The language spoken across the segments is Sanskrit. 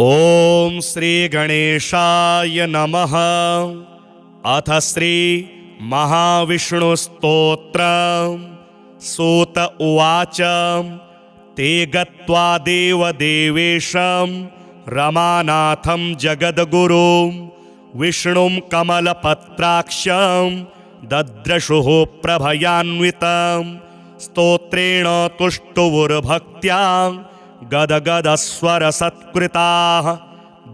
ॐ श्री गणेशाय नमः। अथ श्री महाविष्णुस्तोत्र। सूत उवाच ते गत्वा देवदेवेशं रमानाथं जगद्गुरुं विष्णुं कमलपत्राक्षं दद्रशुः प्रभयान्वितं स्तोत्रेण तुष्टुवुर्भक्त्या गदगदस्वरसत्कृताः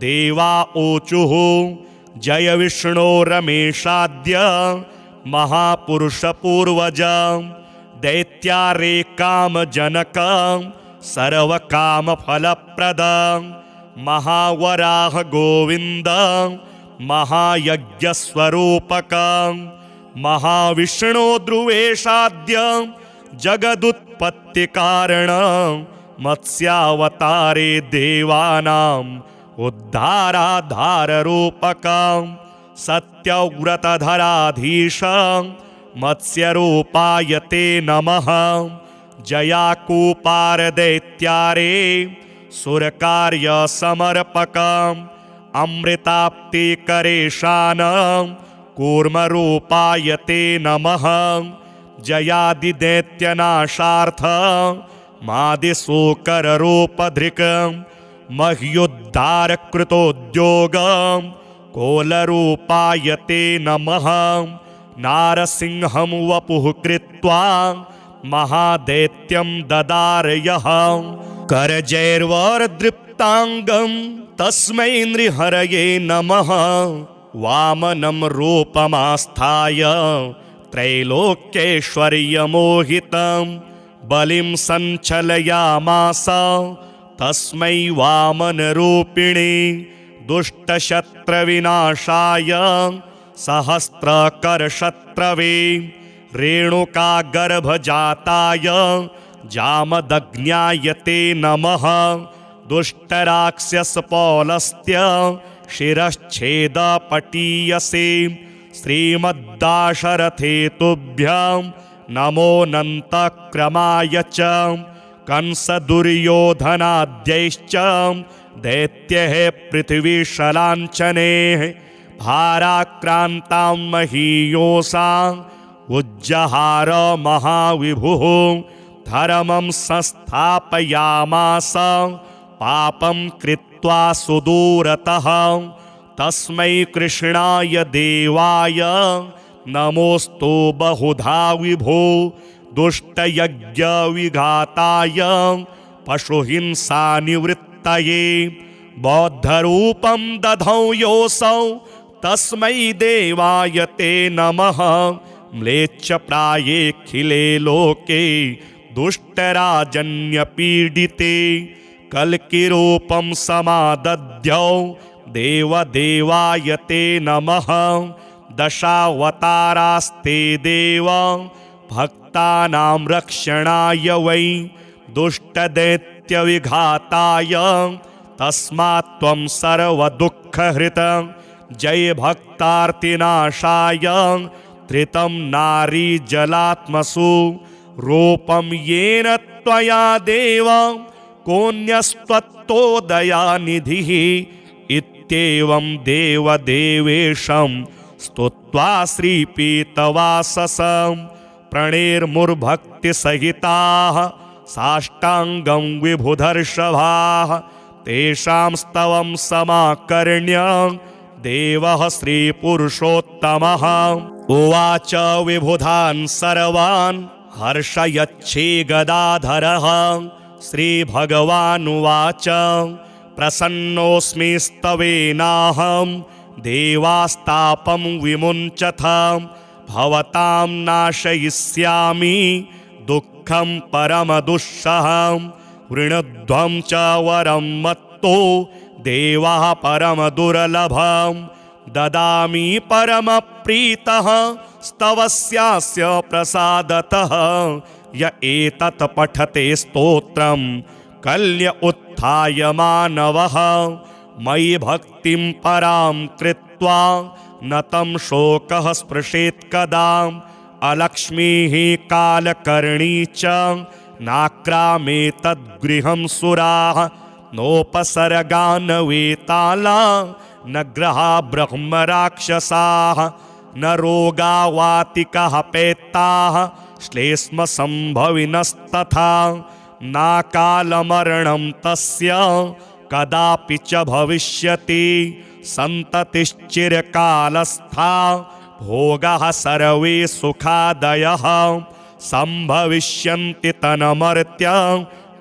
देवा ऊचुः जय विष्णो रमेशाद्य महापुरुषपूर्वज दैत्यारे कामजनक सर्वकामफलप्रद महावराह गोविन्द महायज्ञस्वरूपक महाविष्णो ध्रुवेशाद्य जगदुत्पत्तिकारण मत्स्यावतारे देवानाम् उद्धाराधाररूपकं सत्यव्रतधराधीश मत्स्यरूपाय ते नमः। जयाकूपारदैत्यारे सुरकार्यसमर्पकम् अमृताप्तिकरेशान कूर्मरूपाय ते नमः। जयादिदैत्यनाशार्थ मादिशूकररूपधृक् मह्युद्धारकृतोद्योगं कोलरूपाय ते नमः। नारसिंहं वपुः कृत्वा महादैत्यं ददारयः करजैर्वरदृप्ताङ्गं तस्मै नृहरये नमः। वामनं रूपमास्थाय त्रैलोक्यैश्वर्यमोहितं बलिं सञ्चलयामास तस्मै वामनरूपिणे दुष्टशत्रविनाशाय सहस्रकरशत्रवे रेणुकागर्भजाताय जामदग्न्याय ते नमः। दुष्टराक्षसपौलस्त्य शिरश्छेदपटीयसे श्रीमद्दाशरथे तुभ्यं नमोऽनन्तक्रमाय च कंसदुर्योधनाद्यैश्च दैत्यैः पृथिवीशलाञ्छनैः भाराक्रान्तां महीयोषां उज्जहार महाविभुः धर्मं संस्थापयामास पापं कृत्वा सुदूरतः तस्मै कृष्णाय देवाय नमोस्तु बहुधा विभो। दुष्टयज्ञविघाताय पशुहिंसानिवृत्तये बौद्धरूपं दधौ योऽसौ तस्मै देवाय ते नमः। म्लेच्छप्रायेऽखिले लोके दुष्टराजन्यपीडिते कल्किरूपं समादध्यौ देवदेवाय ते नमः। दशावतारास्ते देव भक्तानां रक्षणाय वै दुष्टदैत्यविघाताय तस्मात् त्वं सर्वदुःखहृत जय भक्तार्तिनाशाय धृतं नारीजलात्मसु रूपं येन त्वया देव कोऽन्यस्त्वत्तोदयानिधिः इत्येवं देवदेवेशं स्तुत्वा श्रीपीतवाससं प्रणेर्मुर्भक्तिसहिताः साष्टाङ्गं विभुधर्षभाः तेषां स्तवं समाकर्ण्य देवः श्रीपुरुषोत्तमः उवाच विबुधान् सर्वान् हर्षयच्छे गदाधरः। श्रीभगवानुवाच प्रसन्नोऽस्मि स्तवेनाहं देवास्तापं विमुञ्चथ भवतां नाशयिष्यामि दुःखं परमदुःसहं वृणध्वं च वरं मत्तो देवः परमदुर्लभं ददामि परमप्रीतः स्तवस्यास्य प्रसादतः य एतत् पठते स्तोत्रं कल्य उत्थाय मानवः मयि भक्तिं परां कृत्वा न तं शोकः स्पृशेत् कदा अलक्ष्मीः कालकर्णी च नाक्रामे तद्गृहं सुराः नोपसर्गान् वेताला न ग्रहा ब्रह्मराक्षसाः न रोगा वातिकाः पेत्ताः श्लेष्मसम्भविनस्तथा नाकालमरणं तस्य कदापि च भविष्यति सन्ततिश्चिरकालस्था भोगाः सर्वे सुखादयः सम्भविष्यन्ति तन्मर्त्य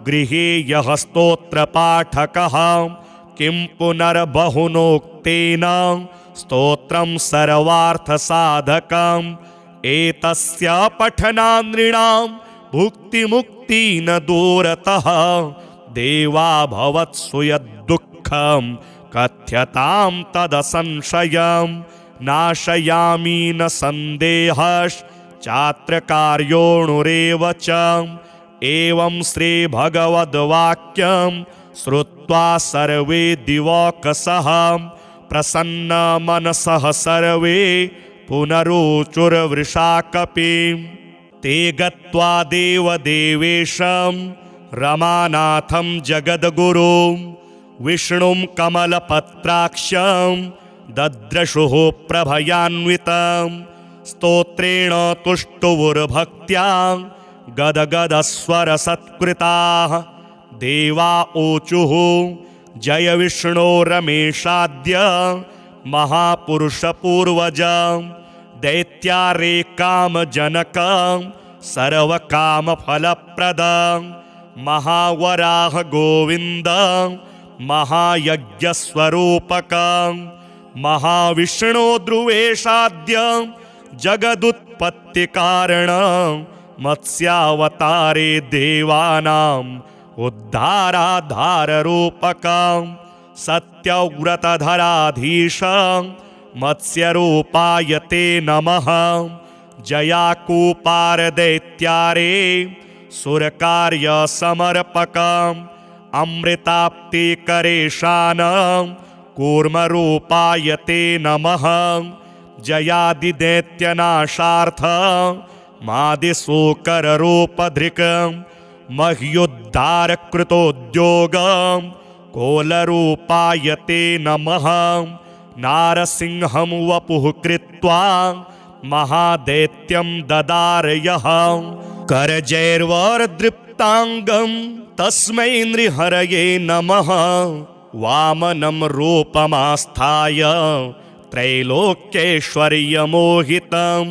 गृहे यः स्तोत्रपाठकः किं पुनर्बहुनोक्तेन स्तोत्रं सर्वार्थसाधकम् एतस्य पठनात् नृणां भुक्तिमुक्ति न दूरतः देवा भवत्सु यद्दुःखं कथ्यतां तदसंशयं नाशयामि न सन्देहश्चात्र कार्योऽणुरेव च एवं श्रीभगवद्वाक्यं श्रुत्वा सर्वे दिवौकसः प्रसन्नमनसः सर्वे पुनरुचुर्वृषाकपिं ते गत्वा देवदेवेशं रमानाथं जगद्गुरुं विष्णुं कमलपत्राक्षं दद्रशुः प्रभयान्वितं स्तोत्रेण तुष्टुवुर्भक्त्या गदगदस्वरसत्कृताः देवा ऊचुः जय विष्णो रमेशाद्य महापुरुषपूर्वज दैत्यारे कामजनक सर्वकामफलप्रद महावराह गोविन्द महायज्ञस्वरूपक महाविष्णो ध्रुवेशाद्य जगदुत्पत्तिकारण मत्स्यावतारे देवानाम् उद्धाराधाररूपक सत्यव्रतधराधीश मत्स्यरूपाय ते नमः जयाकूपारदैत्यारे सुरकार्यसमर्पक अमृताप्तिकरेशान कूर्मरूपाय ते नमः जयादिदैत्यनाशार्थ मादिशूकररूपधृक् मह्युद्धारकृतोद्योग कोलरूपाय ते नमः नारसिंहं वपुः कृत्वा महादैत्यं ददारयः करजैर्वरदृप्ताङ्गं तस्मै नृहरये नमः वामनं रूपमास्थाय त्रैलोक्यैश्वर्यमोहितं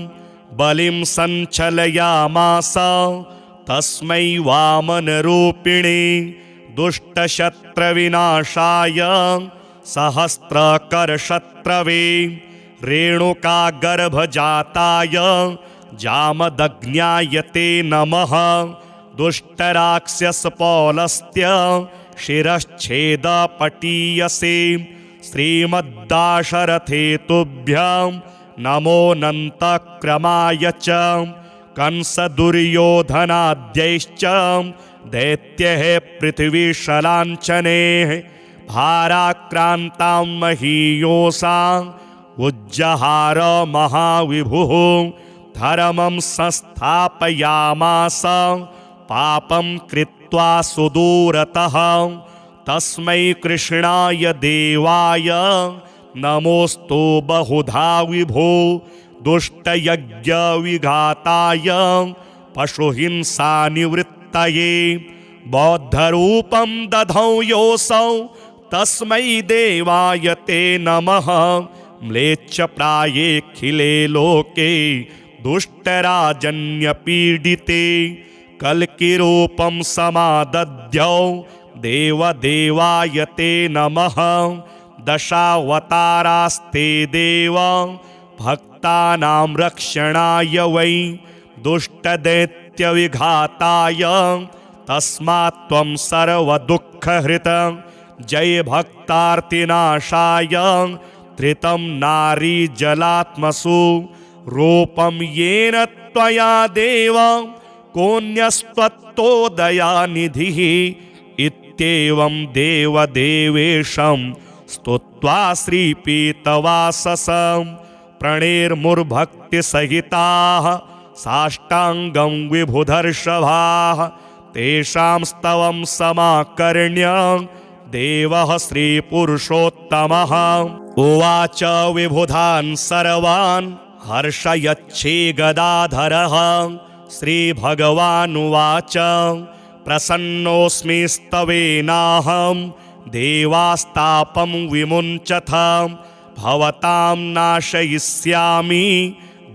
बलिं सञ्चलयामास तस्मै वामनरूपिणे दुष्टशत्रविनाशाय सहस्रकरशत्रवे रेणुकागर्भजाताय जामदग्न्याय ते नमः दुष्टराक्षसपौलस्त्य शिरश्छेदपटीयसे श्रीमद्दाशरथे तुभ्यं नमोऽनन्तक्रमाय च कंसदुर्योधनाद्यैश्च दैत्यैः पृथिवीशलाञ्छनैः भाराक्रान्तां महीयोषां उज्जहार महाविभुः धर्मं संस्थापयामास पापं कृत्वा सुदूरतः तस्मै कृष्णाय देवाय नमोस्तु बहुधा विभो दुष्टयज्ञविघाताय पशुहिंसानिवृत्तये बौद्धरूपं दधौ योऽसौ तस्मै देवाय ते नमः म्लेच्छप्रायेऽखिले लोके दुष्टराजन्यपीडिते कल्किरूपं समादद्यौ देवदेवाय ते नमः दशावतारास्ते देव भक्तानां रक्षणाय वै दुष्टदैत्यविघाताय तस्मात् त्वं सर्वदुःखहृत जय भक्तार्तिनाशाय धृतं नारीजलात्मसु रूपं येन त्वया देव कोऽन्यस्त्वत्तोदयानिधिः इत्येवं देवदेवेशं स्तुत्वा श्रीपीतवाससं प्रणेर्मुर्भक्तिसहिताः साष्टाङ्गं विभुधर्षभाः तेषां स्तवं समाकर्ण्य देवः श्रीपुरुषोत्तमः उवाच विबुधान् सर्वान् हर्षयच्छे गदाधरः श्रीभगवानुवाच प्रसन्नोऽस्मि स्तवेनाहं देवास्तापं विमुञ्चथ भवतां नाशयिष्यामि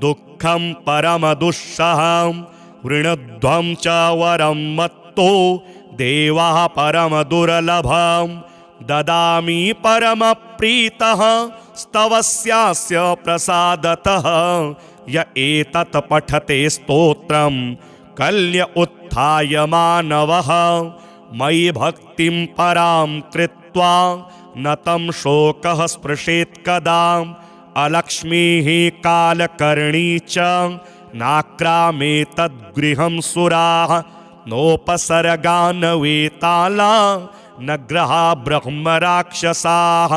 दुःखं परमदुःसहं वृणध्वं च वरं मत्तो देवः परमदुर्लभं ददामि परमप्रीतः स्तवस्यास्य प्रसादतः य एतत् पठते स्तोत्रं कल्य उत्थाय मानवः मयि भक्तिं परां कृत्वा न तं शोकः स्पृशेत् कदा अलक्ष्मीः कालकर्णी च नाक्रामेतद्गृहं सुराः नोपसर्गान् वेताला न ग्रहा ब्रह्मराक्षसाः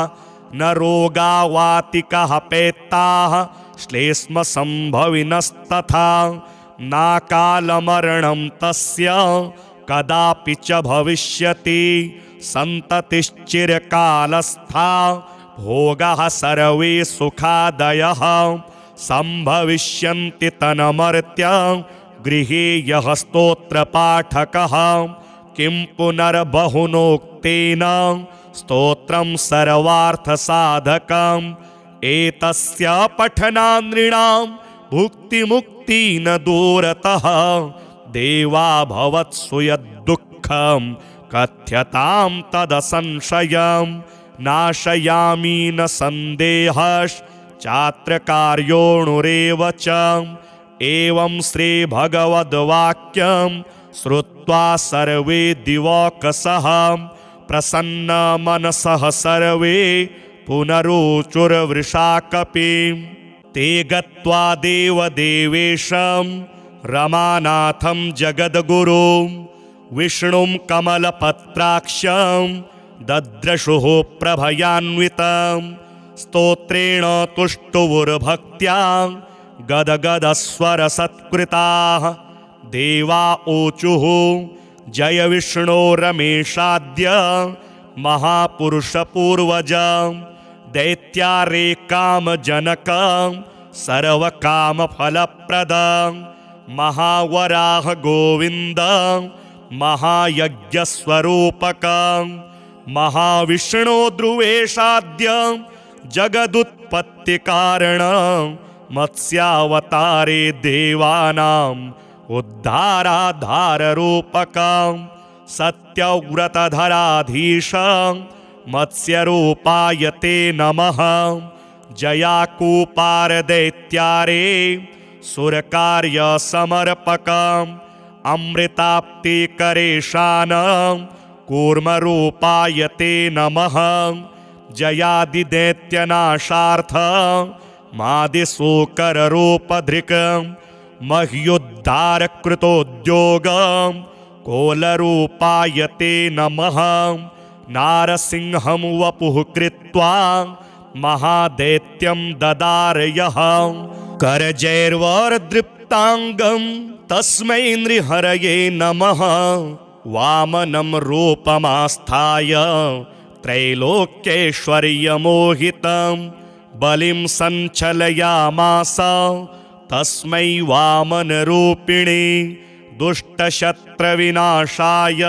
न रोगावातिकः पेत्ताः श्लेष्मसम्भविनस्तथा नाकालमरणं तस्य कदापि च भविष्यति सन्ततिश्चिरकालस्था भोगाः सर्वे सुखादयः सम्भविष्यन्ति तन्मर्त्य गृहे यः स्तोत्रपाठकः किं पुनर्बहुनोक्तेन स्तोत्रं सर्वार्थसाधकम् एतस्य पठनात् नृणां भुक्तिमुक्ति न दूरतः देवा भवत्सु यद्दुःखं कथ्यतां तदसंशयं नाशयामि न सन्देहश्चात्र कार्योऽणुरेव च एवं श्रीभगवद्वाक्यं श्रुत्वा सर्वे दिवौकसः प्रसन्नमनसः सर्वे पुनरुचुर्वृषाकपिं ते गत्वा देवदेवेशं रमानाथं जगद्गुरुं विष्णुं कमलपत्राक्षं दद्रशुः प्रभयान्वितं स्तोत्रेण तुष्टुवुर्भक्त्या गदगदस्वरसत्कृताः देवा ऊचुः जय विष्णो रमेशाद्य महापुरुषपूर्वजं दैत्यारे कामजनकं सर्वकामफलप्रदं महावराह गोविन्दं महायज्ञस्वरूपकं महाविष्णो ध्रुवेशाद्यं जगदुत्पत्तिकारणं मत्स्यावतारे देवानाम् उद्धाराधाररूपकं सत्यव्रतधराधीशं मत्स्यरूपाय ते नमः जयाकूपारदैत्यारे सुरकार्यसमर्पकम् अमृताप्तिकरेशानं कूर्मरूपाय ते नमः जयादिदैत्यनाशार्थं मादिशूकररूपधृकं मह्युद्धारकृतोद्योगं कोलरूपाय ते नमः नारसिंहं वपुः कृत्वा महादैत्यं ददारयः करजैर्वरदृप्ताङ्गं तस्मै नृहरये नमः वामनं रूपमास्थाय त्रैलोक्यैश्वर्यमोहितं बलिं सञ्चलयामास तस्मै वामनरूपिणे दुष्टशत्रविनाशाय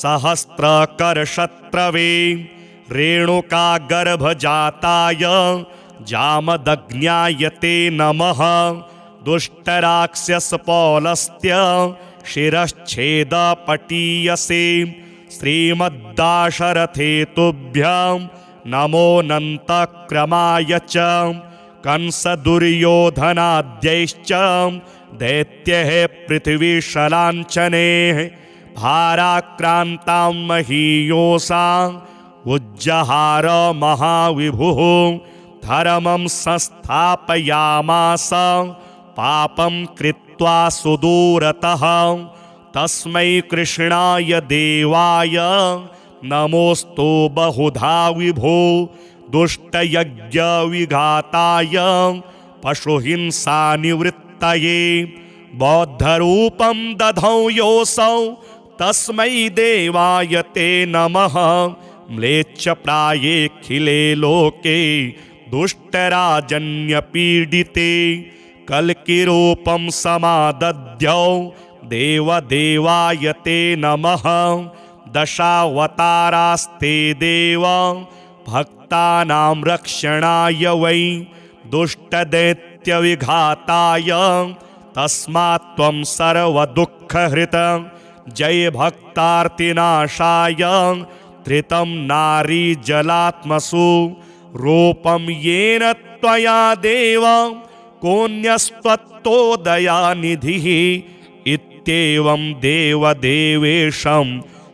सहस्रकरशत्रवे रेणुकागर्भजाताय जामदग्न्याय ते नमः दुष्टराक्षसपौलस्त्य शिरश्छेदपटीयसे श्रीमद्दाशरथे तुभ्यं नमोऽनन्तक्रमाय च कंसदुर्योधनाद्यैश्च दैत्यैः पृथिवीशलाञ्छनैः भाराक्रान्तां महीयोषाम् उज्जहार महाविभुः धर्मं संस्थापयामास पापं कृत्वा सुदूरतः तस्मै कृष्णाय देवाय नमोऽस्तु बहुधा विभो दुष्टयज्ञविघाताय पशुहिंसानिवृत्तये बौद्धरूपं दधौ योऽसौ तस्मै देवाय ते नमः म्लेच्छप्रायेऽखिले लोके दुष्टराजन्यपीडिते कल्किरूपं समादध्यौ देवदेवाय ते नमः दशावतारास्ते देव भक्तानां रक्षणाय वै दुष्टदैत्यविघाताय तस्मात् त्वं सर्वदुःखहृत जय भक्तार्तिनाशाय धृतं नारीजलात्मसु रूपं येन त्वया देव कोऽन्यस्त्वत्तोदयानिधिः इत्येवं देवदेवेशं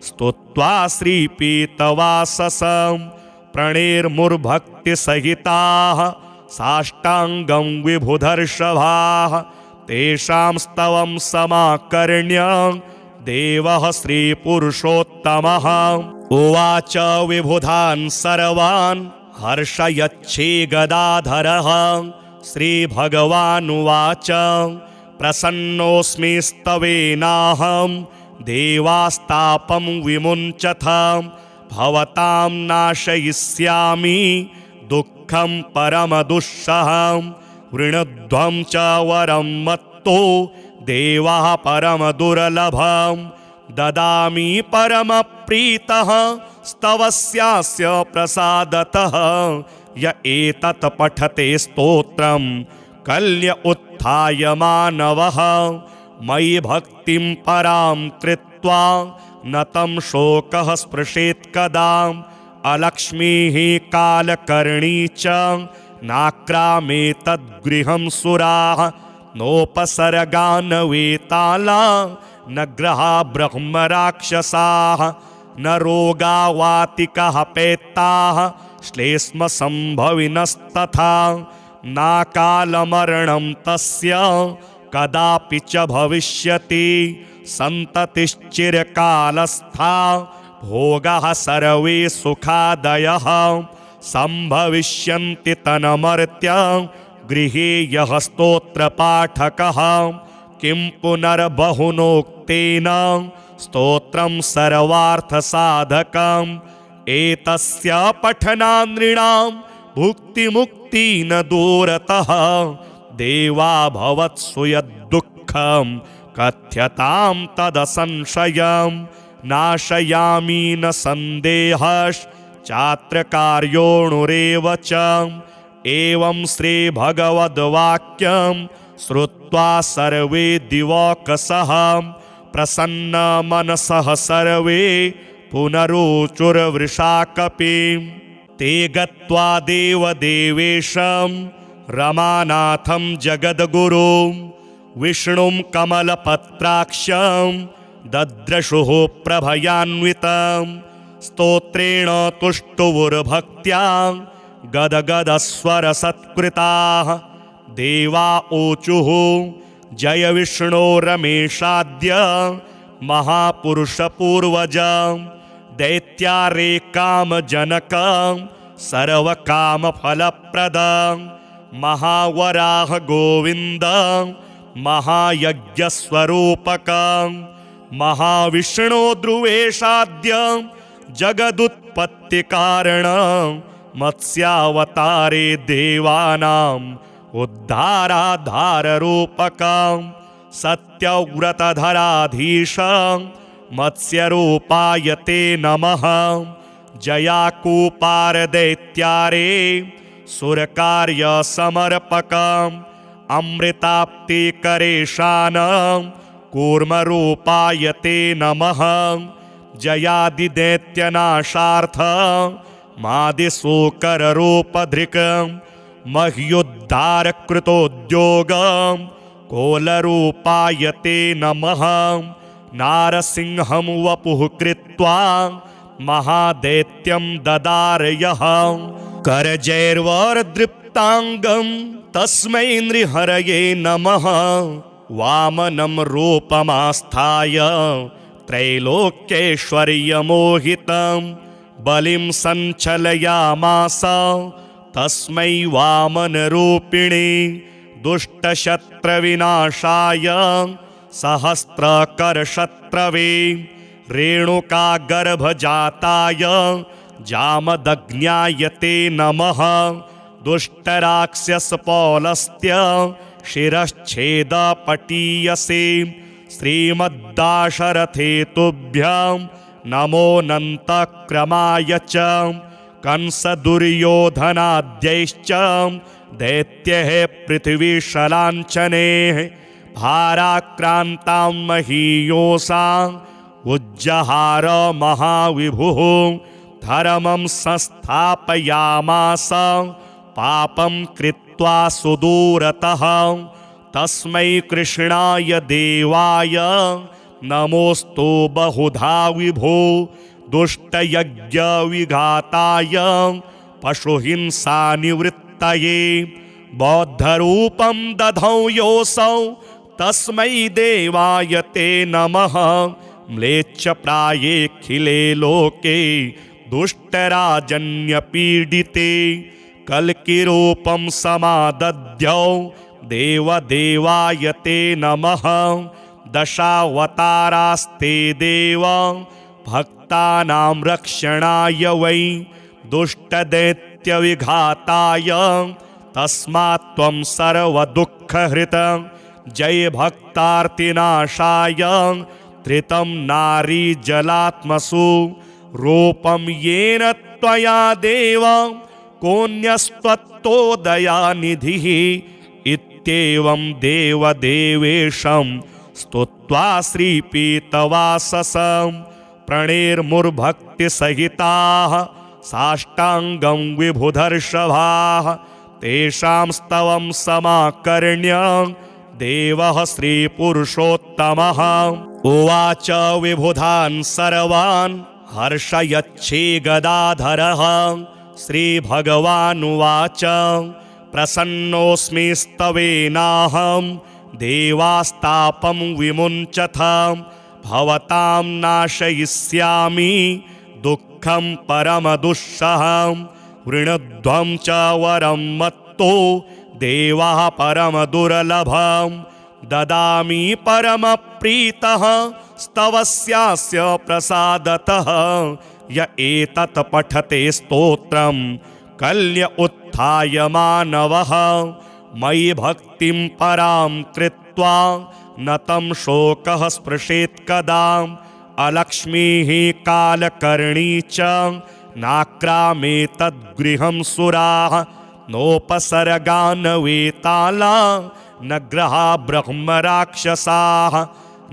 स्तुत्वा श्रीपीतवाससं प्रणेर्मुर्भक्तिसहिताः साष्टाङ्गं विभुधर्षभाः तेषां स्तवं समाकर्ण्य देवः श्रीपुरुषोत्तमः उवाच विबुधान् सर्वान् हर्षयच्छे गदाधरः श्रीभगवानुवाच प्रसन्नोऽस्मि स्तवेनाहं देवास्तापं विमुञ्चथ भवतां नाशयिष्यामि दुःखं परमदुःसहं वृणध्वं च वरं मत्तो देवः परमदुर्लभं ददामि परमप्रीतः स्तवस्यास्य प्रसादतः य एतत् पठते स्तोत्रं कल्य उत्थाय मानवः मयि भक्तिं परां कृत्वा न तं शोकः स्पृशेत् कदा अलक्ष्मीः कालकर्णी च नाक्रामेतद्गृहं सुराः नोपसर्गान् वेताला न ग्रहा ब्रह्मराक्षसाः न रोगा वातिकः पेत्ताः श्लेष्मसम्भविनस्तथा नाकालमरणं तस्य कदापि च भविष्यति सन्ततिश्चिरकालस्था भोगाः सर्वे सुखादयः सम्भविष्यन्ति तन्मर्त्य गृहे यः स्तोत्रपाठकः किं पुनर्बहुनोक्तेन स्तोत्रं सर्वार्थसाधकम् एतस्य पठनात् नृणां भुक्तिमुक्ति न दूरतः देवा भवत्सु यद्दुःखं कथ्यतां तदसंशयं नाशयामि न सन्देहश्चात्र कार्योऽणुरेव च एवं श्रीभगवद्वाक्यं श्रुत्वा सर्वे दिवौकसः प्रसन्नमनसः सर्वे पुनरुचुर्वृषाकपिं ते गत्वा देवदेवेशं रमानाथं जगद्गुरुं विष्णुं कमलपत्राक्षं दद्रशुः प्रभयान्वितं स्तोत्रेण तुष्टुवुर्भक्त्या गदगदस्वरसत्कृताः देवा ऊचुः जय विष्णो रमेशाद्य महापुरुषपूर्वजं दैत्यारे कामजनकं सर्वकामफलप्रदं महावराह गोविन्दं महायज्ञस्वरूपकं महाविष्णो ध्रुवेशाद्यं जगदुत्पत्तिकारणं मत्स्यावतारे देवानाम् उद्धाराधाररूपकं सत्यव्रतधराधीशं मत्स्यरूपाय ते नमः जयाकूपारदैत्यारे सुरकार्यसमर्पकम् अमृताप्तिकरेशानं कूर्मरूपाय ते नमः जयादिदैत्यनाशार्थं मादिशूकररूपधृकं मह्युद्धारकृतोद्योगं कोलरूपाय ते नमः नारसिंहं वपुः कृत्वा महादैत्यं ददारयः करजैर्वरदृप्ताङ्गं तस्मै नृहरये नमः वामनं रूपमास्थाय त्रैलोक्यैश्वर्यमोहितं बलिं सञ्चलयामास तस्मै वामनरूपिणे दुष्टशत्रविनाशाय सहस्रकरशत्रवे रेणुकागर्भजाताय जामदग्न्याय ते नमः दुष्टराक्षसपौलस्त्य शिरश्छेदपटीयसे श्रीमद्दाशरथे तुभ्यं नमोऽनन्तक्रमाय च कंसदुर्योधनाद्यैश्च दैत्यैः पृथिवीशलाञ्छनैः भाराक्रान्तां महीयोषां उज्जहार महाविभुः धर्मं संस्थापयामास पापं कृत्वा सुदूरतः तस्मै कृष्णाय देवाय नमोऽस्तु बहुधा विभो दुष्टयज्ञविघाताय पशुहिंसानिवृत्तये बौद्धरूपं दधौ योऽसौ तस्मै देवाय ते नमः म्लेच्छप्रायेऽखिले लोके दुष्टराजन्यपीडिते कल्किरूपं समादध्यौ देवदेवाय ते नमः दशावतारास्ते देव भक्तानां रक्षणाय वै दुष्टदैत्यविघाताय तस्मात् त्वं सर्वदुःखहृत जय भक्तार्तिनाशाय धृतं नारीजलात्मसु रूपं येन त्वया देव कोऽन्यस्त्वत्तोदयानिधिः इत्येवं देवदेवेशं स्तुत्वा श्रीपीतवाससं प्रणेर्मुर्भक्तिसहिताः साष्टाङ्गं विभुधर्षभाः तेषां स्तवं समाकर्ण्य देवः श्रीपुरुषोत्तमः उवाच विबुधान् सर्वान् हर्षयच्छे गदाधरः श्रीभगवानुवाच प्रसन्नोऽस्मि स्तवेनाहं देवास्तापं विमुञ्चथ भवतां नाशयिष्यामि दुःखं परमदुःसहं वृणध्वं च वरं मत्तो देवः परमदुर्लभं ददामि परमप्रीतः स्तवस्यास्य प्रसादतः य एतत् पठते स्तोत्रं कल्य उत्थाय मानवः मयि भक्तिं परां कृत्वा न तं शोकः स्पृशेत् कदा अलक्ष्मीः कालकर्णी च नाक्रामेतद्गृहं सुराः नोपसर्गान् वेताला न ग्रहा ब्रह्मराक्षसाः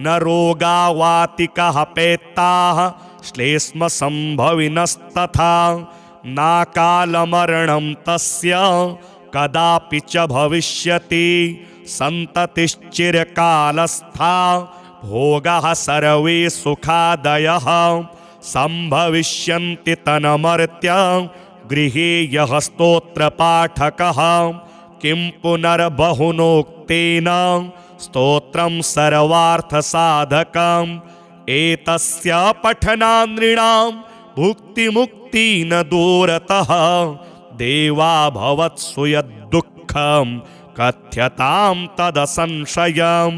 न रोगा वातिकाः पैत्ताः श्लेष्मसम्भविनस्तथा नाकालमरणं तस्य कदापि च भविष्यति सन्ततिश्चिरकालस्था भोगाः सर्वे सुखादयः सम्भविष्यन्ति तन्मर्त्य गृहे यः स्तोत्रपाठकः किं पुनर्बहुनोक्तेन स्तोत्रं सर्वार्थसाधकम् एतस्य पठनान् नृणां भुक्तिमुक्ति न दूरतः देवा भवत्सु यद्दुःखं कथ्यतां तदसंशयं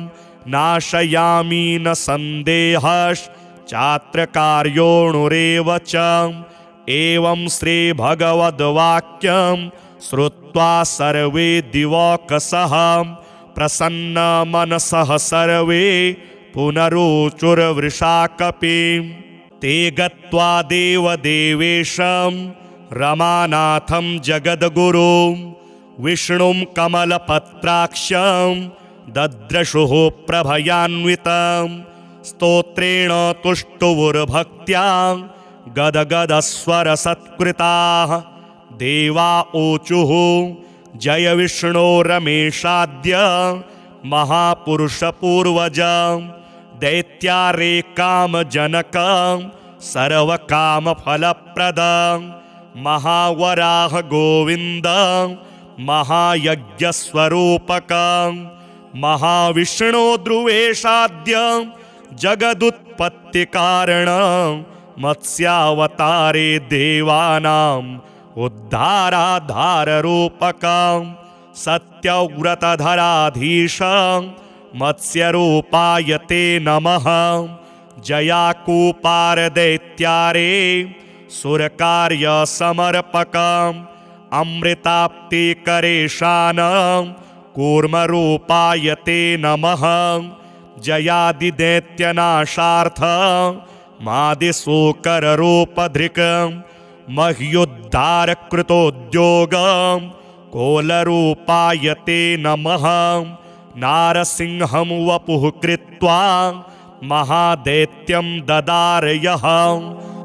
नाशयामि न सन्देहश्चात्रकार्योऽणुरेव च एवं श्रीभगवद्वाक्यं श्रुत्वा सर्वे दिवौकसः प्रसन्नमनसः सर्वे पुनरुचुर्वृषाकपिं ते गत्वा देवदेवेशं रमानाथं जगद्गुरुं विष्णुं कमलपत्राक्षं दद्रशुः प्रभयान्वितं स्तोत्रेण तुष्टुवुर्भक्त्या गदगदस्वरसत्कृताः देवा ऊचुः जय विष्णो रमेशाद्य महापुरुषपूर्वज दैत्यारे कामजनकं सर्वकामफलप्रदं महावराह गोविन्द महायज्ञस्वरूपकं महाविष्णो ध्रुवेशाद्य जगदुत्पत्तिकारणं मत्स्यावतारे देवानाम् उद्धाराधाररूपकं सत्यव्रतधराधीशं मत्स्यरूपाय ते नमः जयाकूपारदैत्यारे सुरकार्य समर्पकम् अमृताप्तिकरेशानं कूर्मरूपाय ते नमः जयादिदैत्यनाशार्थ मादिशूकररूपधृक् मह्युद्धारकृतोद्योगं कोलरूपाय ते नमः नारसिंहं वपुः कृत्वा महादैत्यं ददारयः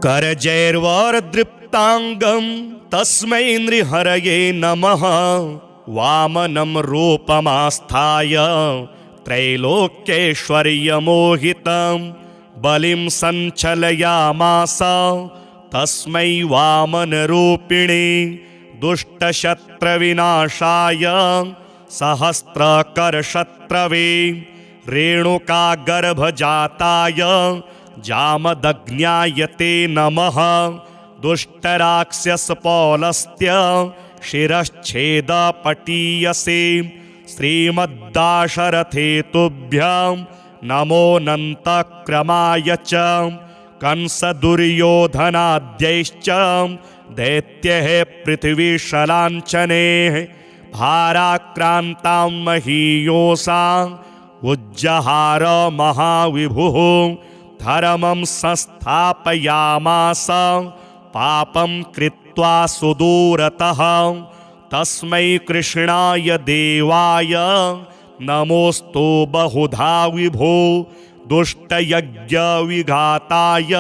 करजैर्वरदृप्ताङ्गं तस्मै नृहरये नमः वामनं रूपमास्थाय त्रैलोक्यैश्वर्यमोहितं बलिं सञ्चलयामास तस्मै वामनरूपिणे दुष्टशत्रविनाशाय सहस्रकरशत्रवे रेणुकागर्भजाताय जामदग्न्याय ते नमः दुष्टराक्षसपौलस्त्य शिरश्छेदपटीयसे श्रीमद्दाशरथे तुभ्यं नमोऽनन्तक्रमाय च कंसदुर्योधनाद्यैश्च दैत्यैः पृथिवीशलाञ्छनैः भाराक्रान्तां महीयोषाम् उज्जहार महाविभुः धर्मं संस्थापयामास पापं कृत्वा सुदूरतः तस्मै कृष्णाय देवाय नमोऽस्तु बहुधा विभो दुष्टयज्ञविघाताय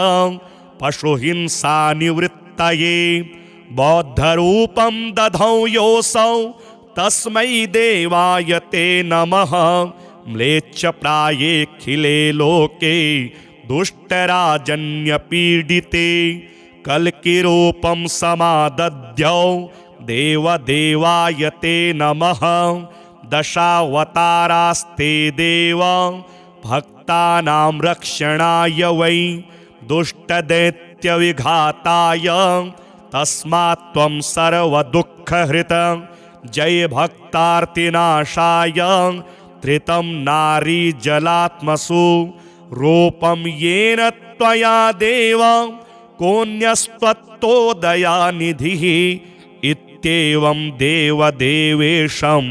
पशुहिंसानिवृत्तये बौद्धरूपं दधौ योऽसौ तस्मै देवाय ते नमः म्लेच्छप्रायेऽखिले लोके दुष्टराजन्यपीडिते कल्किरूपं समादद्यौ देवदेवाय ते नमः दशावतारास्ते देव भक्तानां रक्षणाय वै दुष्टदैत्यविघाताय तस्मात् त्वं सर्वदुःखहृत जय भक्तार्तिनाशाय धृतं नारीजलात्मसु रूपं येन त्वया देव कोऽन्यस्त्वत्तोदयानिधिः इत्येवं देवदेवेशं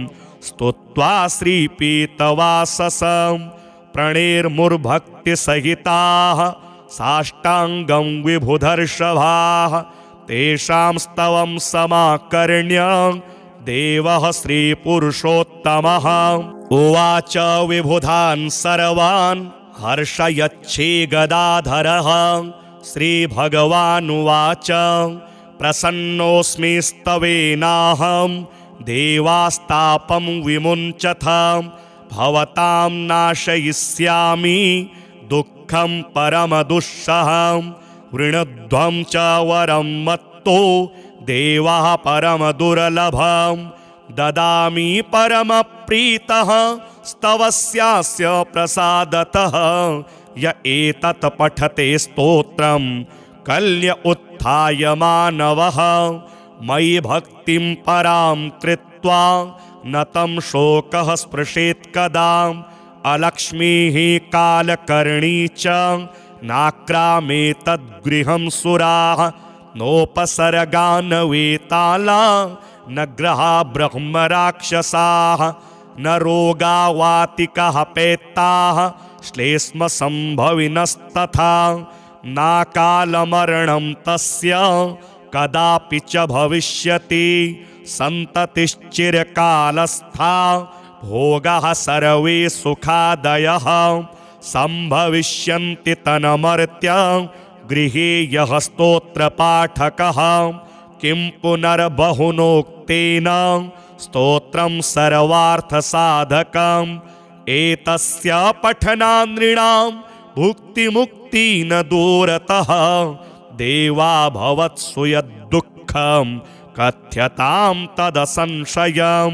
स्तुत्वा श्रीपीतवाससं प्रणेर्मुर्भक्तिसहिताः साष्टाङ्गं विभुधर्षभाः तेषां स्तवं समाकर्ण्य देवः श्रीपुरुषोत्तमः उवाच विबुधान् सर्वान् हर्षयच्छे गदाधरः श्रीभगवानुवाच प्रसन्नोऽस्मि स्तवेनाहं देवास्तापं विमुञ्चथ भवतां नाशयिष्यामि दुःखं परमदुःसहं वृणध्वं च वरं मत्तो देवः परमदुर्लभं ददामि परमप्रीतः स्तवस्यास्य प्रसादतः य एतत् पठते स्तोत्रं कल्य उत्थाय मानवः मयि भक्तिं परां कृत्वा न तं शोकः स्पृशेत् कदा अलक्ष्मीः कालकर्णी च नाक्रामेतद्गृहं सुराः नोपसर्गान्वेताला न ग्रहा ब्रह्मराक्षसाः न रोगावातिकाः पैत्ताः श्लेष्मसम्भविनस्तथा नाकालमरणं तस्य कदापि च भविष्यति सन्ततिश्चिरकालस्था भोगाः सर्वे सुखादयः सम्भविष्यन्ति तन्मर्त्य गृहे यः स्तोत्रपाठकः किं पुनर्बहुनोक्तेन स्तोत्रं सर्वार्थसाधकम् एतस्य पठनात् नृणां भुक्तिमुक्ति न दूरतः देवा भवत्सु यद्दुःखं कथ्यतां तदसंशयं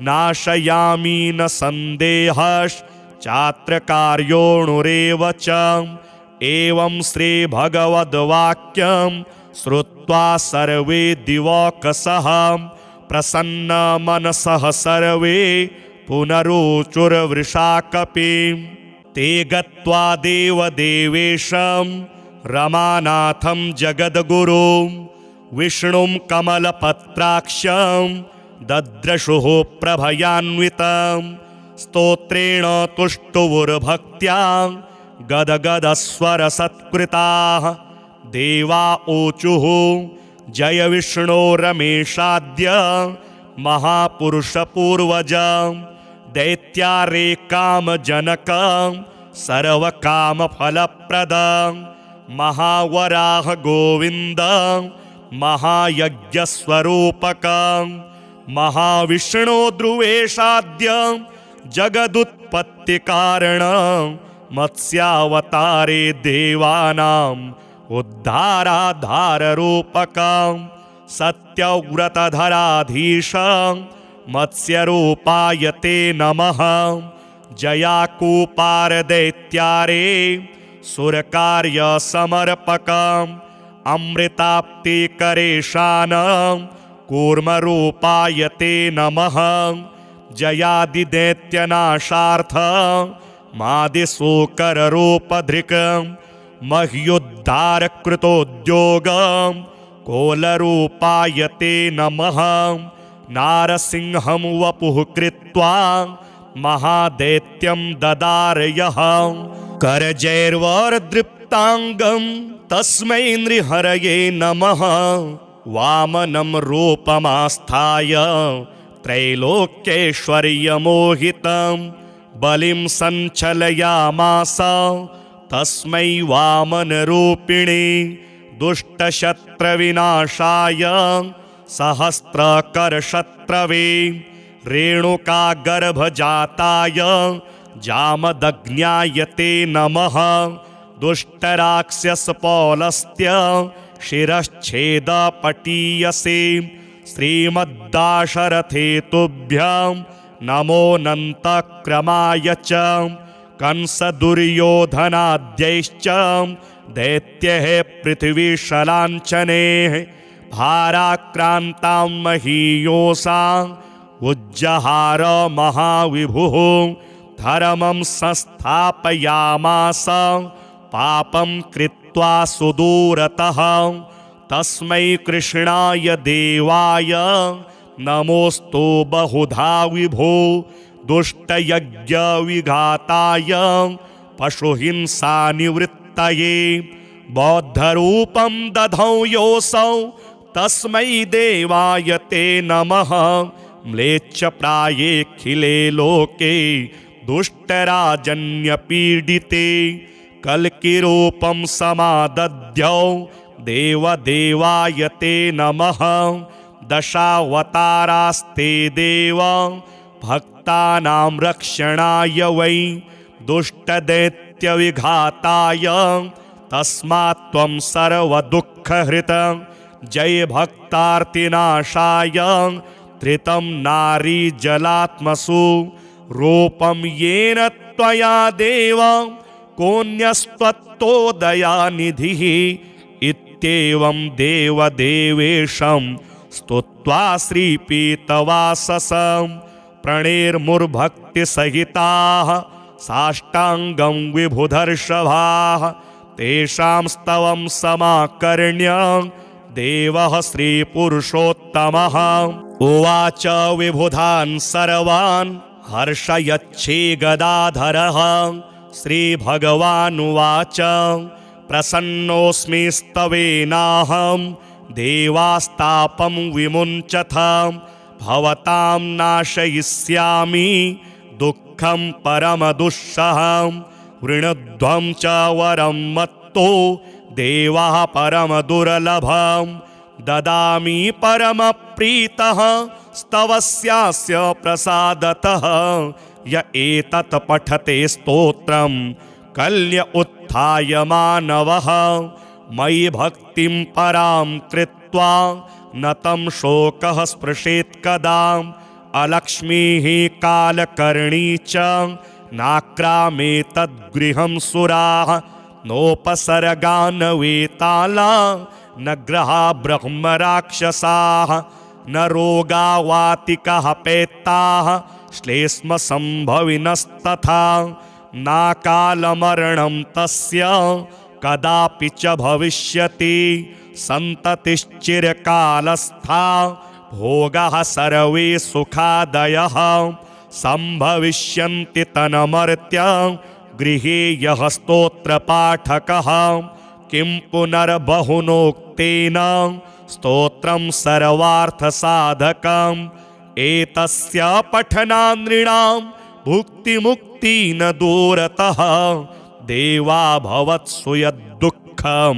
नाशयामि न सन्देहश्चात्र कार्योऽणुरेव च एवं श्रीभगवद्वाक्यं श्रुत्वा सर्वे दिवौकसः प्रसन्नमनसः सर्वे पुनरुचुर्वृषा कपिं ते गत्वा देवदेवेशं रमानाथं जगद्गुरुं विष्णुं कमलपत्राक्षं दद्रशुः प्रभयान्वितं स्तोत्रेण तुष्टुवुर्भक्त्या गदगदस्वरसत्कृताः देवा ऊचुः जय विष्णो रमेशाद्य महापुरुषपूर्वजं दैत्यारे कामजनकं सर्वकामफलप्रदं महावराह गोविन्दं महायज्ञस्वरूपकं महाविष्णो ध्रुवेशाद्यं जगदुत्पत्तिकारणं मत्स्यावतारे देवानाम् उद्धाराधाररूपकं सत्यव्रतधराधीशं मत्स्यरूपाय ते नमः जयाकूपारदैत्यारे सुरकार्यसमर्पकम् अमृताप्तिकरेशानं कूर्मरूपाय ते नमः जयादिदैत्यनाशार्थं मादिशूकररूपधृकं मह्युद्धारकृतोद्योगं कोलरूपाय ते नमः नारसिंहं वपुः कृत्वा महादैत्यं ददारयः करजैर्वरदृप्ताङ्गं तस्मै नृहरये नमः वामनं रूपमास्थाय त्रैलोक्यैश्वर्यमोहितं बलिं सञ्चलयामास तस्मै वामनरूपिणे दुष्टशत्रविनाशाय सहस्रकरशत्रवे रेणुकागर्भजाताय जामदग्न्याय ते नमः दुष्टराक्षसपौलस्त्य शिरश्छेदपटीयसे श्रीमद्दाशरथे तुभ्यं नमोऽनन्तक्रमाय च कंसदुर्योधनाद्यैश्च दैत्यैः पृथिवीशलाञ्छनैः भाराक्रान्तां महीयोषाम् उज्जहार महाविभुः धर्मं संस्थापयामास पापं कृत्वा सुदूरतः तस्मै कृष्णाय देवाय नमोऽस्तु बहुधा विभो दुष्टयज्ञविघाताय पशुहिंसानिवृत्तये बौद्धरूपं दधौ योऽसौ तस्मै देवाय ते नमः म्लेच्छप्रायेऽखिले लोके दुष्टराजन्यपीडिते कल्किरूपं समादध्यौ देवदेवाय ते नमः दशावतारास्ते देव भक्तानां रक्षणाय वै दुष्टदैत्यविघाताय तस्मात् त्वं सर्वदुःखहृतं जय भक्तार्तिनाशाय धृतं नारीजलात्मसु रूपं येन त्वया देव कोऽन्यस्त्वत्तोदयानिधिः इत्येवं देवदेवेशं स्तुत्वा श्रीपीतवाससं प्रणेर्मुर्भक्तिसहिताः साष्टाङ्गं विभुधर्षभाः तेषां स्तवं समाकर्ण्य देवः श्रीपुरुषोत्तमः उवाच विबुधान् सर्वान् हर्षयच्छे गदाधरः श्रीभगवानुवाच प्रसन्नोऽस्मि स्तवेनाहं देवास्तापं विमुञ्चथ भवतां नाशयिष्यामि दुःखं परमदुःसहं वृणध्वं च वरं मत्तो देवः परमदुर्लभं ददामि परमप्रीतः स्तवस्यास्य प्रसादतः य एतत् पठते स्तोत्रं कल्य उत्थाय मानवः मयि भक्तिं परां कृत्वा न तं शोकः स्पृशेत् कदा अलक्ष्मीः कालकर्णी च नाक्रामे तद्गृहं सुराः नोपसर्गान् वेताला न ग्रहा ब्रह्मराक्षसाः न रोगा वातिकाः पैत्ताः श्लेष्मसम्भविनस्तथा नाकालमरणं तस्य कदापि च भविष्यति सन्ततिश्चिरकालस्था भोगाः सर्वे सुखादयः सम्भविष्यन्ति तन्मर्त्य गृहे यः स्तोत्रपाठकः किं पुनर्बहुनोक्तेन स्तोत्रं सर्वार्थसाधकम् एतस्य पठनात् नृणां भुक्तिमुक्ति न दूरतः देवा भवत्सु यद्दुःखं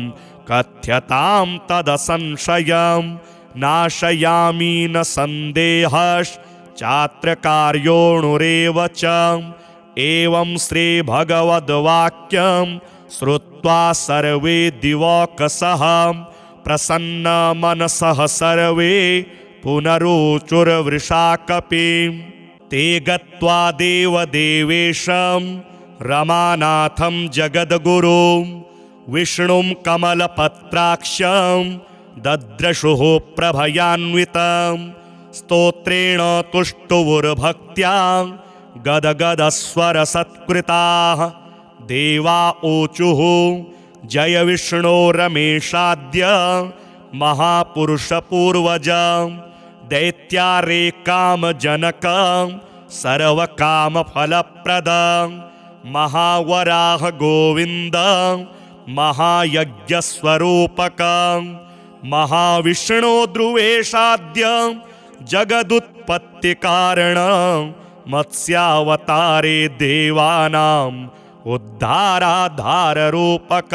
कथ्यतां तदसंशयं नाशयामि न सन्देहश्चात्र कार्योऽणुरेव च एवं श्रीभगवद्वाक्यं श्रुत्वा सर्वे दिवौकसः प्रसन्नमनसः सर्वे पुनरुचुर्वृषाकपिं ते गत्वा देवदेवेशं रमानाथं जगद्गुरुं विष्णुं कमलपत्राक्षं दद्रशुः प्रभयान्वितं स्तोत्रेण तुष्टुवुर्भक्त्या गदगदस्वरसत्कृताः देवा ऊचुः जय विष्णो रमेशाद्य महापुरुषपूर्वज दैत्यारे कामजनक सर्वकामफलप्रद महावराह गोविन्द महायज्ञस्वरूपक महाविष्णो ध्रुवेशाद्य जगदुत्पत्तिकारण मत्स्यावतारे देवानाम् उद्धाराधाररूपक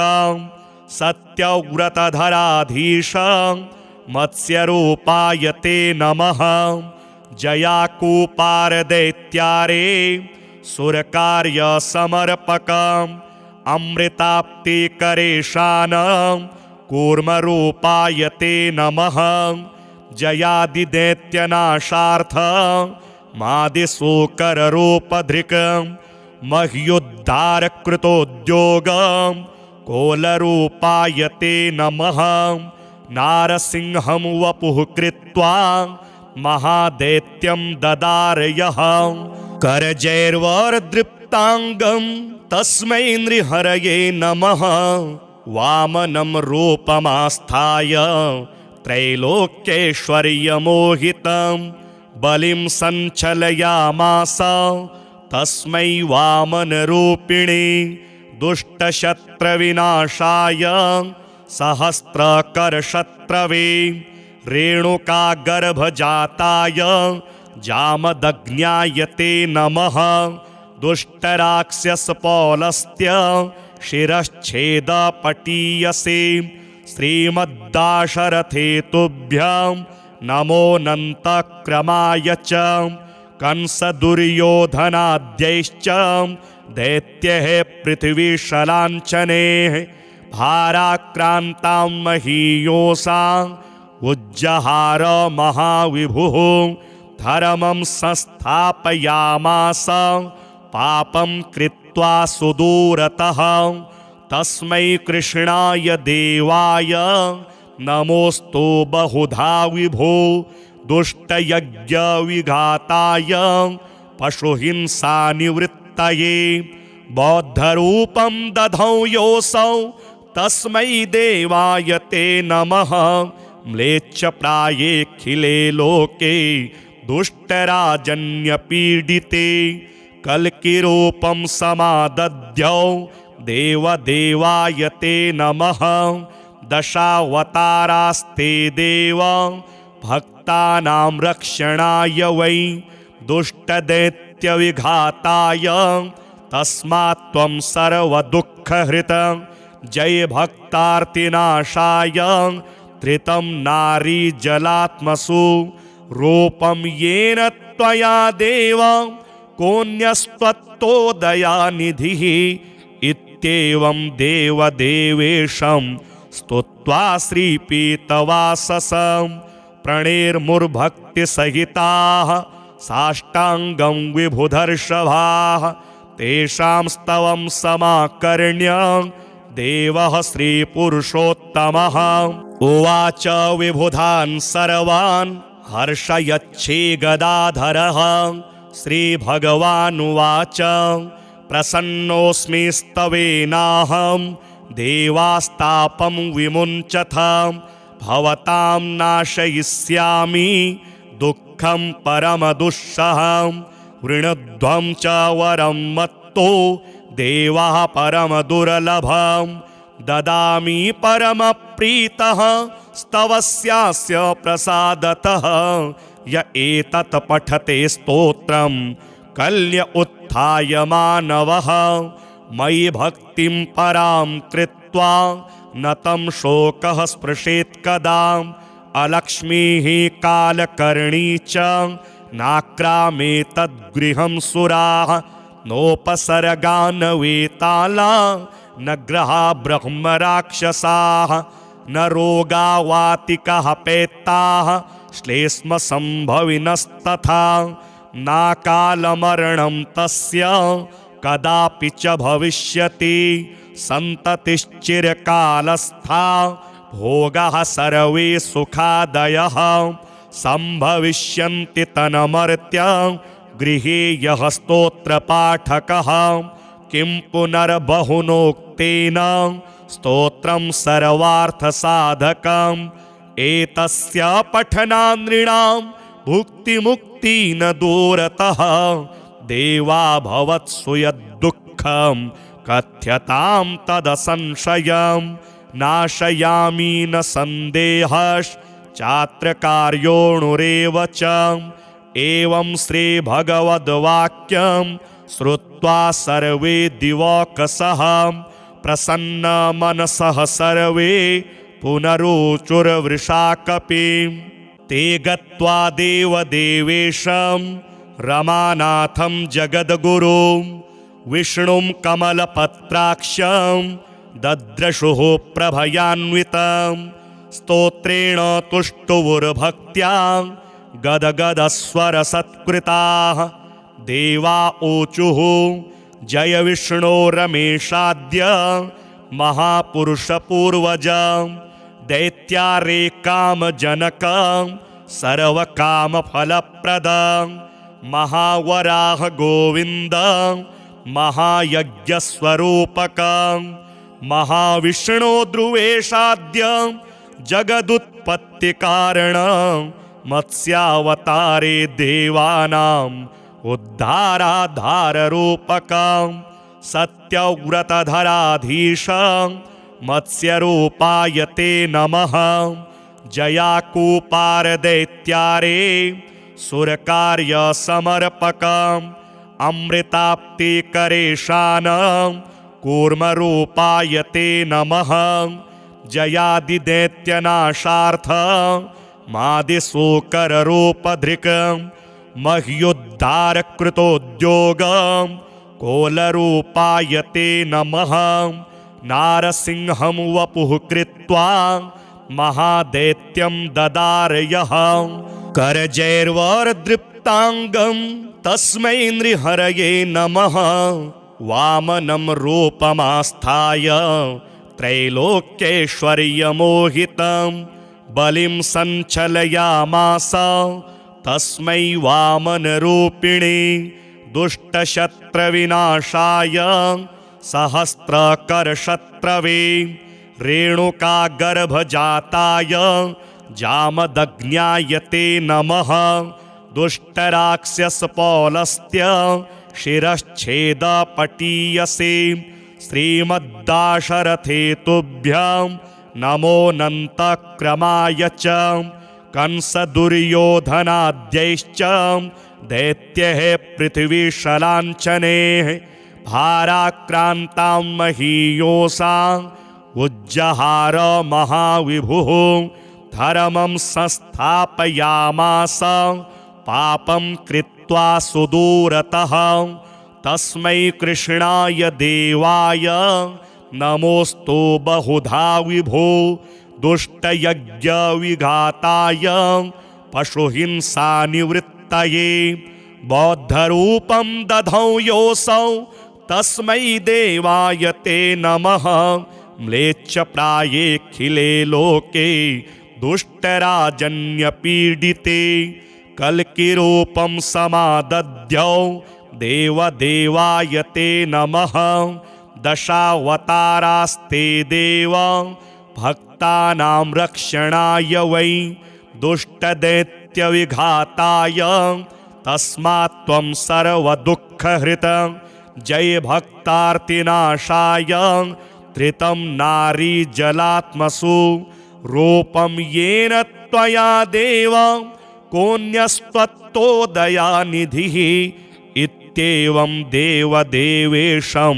सत्यव्रतधराधीश मत्स्यरूपाय ते नमः जयाकूपारदैत्यारे सुरकार्यसमर्पक अमृताप्तिकरेशान कूर्मरूपाय ते नमः जयादिदैत्यनाशार्थ मादिशूकररूपधृक् मह्युद्धारकृतोद्योग कोलरूपाय ते नमः नारसिंहं वपुः कृत्वा महादैत्यं ददारयः करजैर्वरदृप्ताङ्गं तस्मै नृहरये नमः वामनं रूपमास्थाय त्रैलोक्यैश्वर्यमोहितं बलिं सञ्चलयामास तस्मै वामनरूपिणे दुष्टशत्रविनाशाय सहस्रकरशत्रवे रेणुकागर्भजाताय जामदग्न्याय ते नमः दुष्टराक्षसपौलस्त्य शिरश्छेदपटीयसे श्रीमद्दाशरथे तुभ्यं नमोऽनन्तक्रमाय च कंसदुर्योधनाद्यैश्च दैत्यैः पृथिवीशलाञ्छनैः भाराक्रान्तां महीयोषां उज्जहार महाविभुः धर्मं संस्थापयामास पापं कृत्वा सुदूरतः तस्मै कृष्णाय देवाय नमोऽस्तु बहुधा विभो दुष्टयज्ञविघाताय पशुहिंसानिवृत्तये बौद्धरूपं दधौ योऽसौ तस्मै देवाय ते नमः म्लेच्छप्रायेऽखिले लोके दुष्टराजन्यपीडिते कल्किरूपं समादध्यौ देवदेवाय ते नमः दशावतारास्ते देव भक्तानां रक्षणाय वै दुष्टदैत्यविघाताय तस्मात् त्वं सर्वदुःखहृत जय भक्तार्तिनाशाय धृतं नारीजलात्मसु रूपं येन त्वया देव कोऽन्यस्त्वत्तोदयानिधिः इत्येवं देवदेवेशं स्तुत्वा श्रीपीतवाससं प्रणेर्मुर्भक्तिसहिताः साष्टाङ्गं विभुधर्षभाः तेषां स्तवं समाकर्ण्य देवः श्रीपुरुषोत्तमः उवाच विबुधान् सर्वान् हर्षयच्छे गदाधरः श्रीभगवानुवाच प्रसन्नोऽस्मि स्तवेनाहं देवास्तापं विमुञ्चथ भवतां नाशयिष्यामि दुःखं परमदुःसहं वृणध्वं च वरं मत्तो देवः परमदुर्लभं ददामि परमप्रीतः स्तवस्यास्य प्रसादतः य एतत् पठते स्तोत्रं कल्य उत्थाय मानवः मयि भक्तिं परां कृत्वा न तं शोकः स्पृशेत् कदा अलक्ष्मीः कालकर्णी च नाक्रामेतद्गृहं सुराः नोपसर्गान् वेताला न ग्रहा ब्रह्मराक्षसाः न रोगावातिकः पेत्ताः श्लेष्मसम्भविनस्तथा नाकालमरणं तस्य कदापि च भविष्यति सन्ततिश्चिरकालस्था भोगाः सर्वे सुखादयः सम्भविष्यन्ति तन्मर्त्य गृहे यः स्तोत्रपाठकः किं पुनर्बहुनोक्तेन स्तोत्रं सर्वार्थसाधकम् एतस्य पठनान् नृणां भुक्तिमुक्ति न दूरतः देवा भवत्सु यद्दुःखं कथ्यतां तदसंशयं नाशयामि न सन्देहश्चात्र कार्योऽणुरेव च एवं श्रीभगवद्वाक्यं श्रुत्वा सर्वे दिवौकसः प्रसन्नमनसः सर्वे पुनरुचुर्वृषाकपिं ते गत्वा देवदेवेशं रमानाथं जगद्गुरुं विष्णुं कमलपत्राक्षं दद्रशुः प्रभयान्वितं स्तोत्रेण तुष्टुवुर्भक्त्या गदगदस्वरसत्कृताः देवा ऊचुः जय विष्णो रमेशाद्य महापुरुषपूर्वजं दैत्यारे कामजनकं सर्वकामफलप्रदं महावराह गोविन्दं महायज्ञस्वरूपकं महाविष्णो ध्रुवेशाद्यं जगदुत्पत्तिकारणं मत्स्यावतारे देवानाम् उद्धाराधाररूपकं सत्यव्रतधराधीशं मत्स्यरूपाय ते नमः जयाकूपारदैत्यारे सुरकार्यसमर्पकम् अमृताप्तिकरेशानं कूर्मरूपाय ते नमः जयादिदैत्यनाशार्थं मादिशूकररूपधृकं मह्युद्धारकृतोद्योगं कोलरूपाय ते नमः नारसिंहं वपुः कृत्वा महादैत्यं ददारयः करजैर्वरदृप्ताङ्गं तस्मै नृहरये नमः वामनं रूपमास्थाय त्रैलोक्यैश्वर्यमोहितं बलिं सञ्चलयामास तस्मै वामनरूपिणे दुष्टशत्रविनाशाय सहस्रकरशत्रवे रेणुकागर्भजाताय जामदग्न्याय ते नमः दुष्टराक्षसपौलस्त्य शिरश्छेदपटीयसे श्रीमद्दाशरथे तुभ्यं नमोऽनन्तक्रमाय च कंसदुर्योधनाद्यैश्च दैत्यैः पृथिवीशलाञ्छनैः भाराक्रान्तां महीयोषां उज्जहार महाविभुः धर्मं संस्थापयामास पापं कृत्वा सुदूरतः तस्मै कृष्णाय देवाय नमोऽस्तु बहुधा विभो दुष्टयज्ञविघाताय पशुहिंसानिवृत्तये बौद्धरूपं दधौ योऽसौ तस्मै देवाय ते नमः म्लेच्छप्रायेऽखिले लोके दुष्टराजन्यपीडिते कल्किरूपं समादध्यौ देवदेवाय ते नमः दशावतारास्ते देव भक्तानां रक्षणाय वै दुष्टदैत्यविघाताय तस्मात् त्वं सर्वदुःखहृत जय भक्तार्तिनाशाय धृतं नारीजलात्मसु रूपं येन त्वया देव कोऽन्यस्त्वत्तोदयानिधिः इत्येवं देवदेवेशं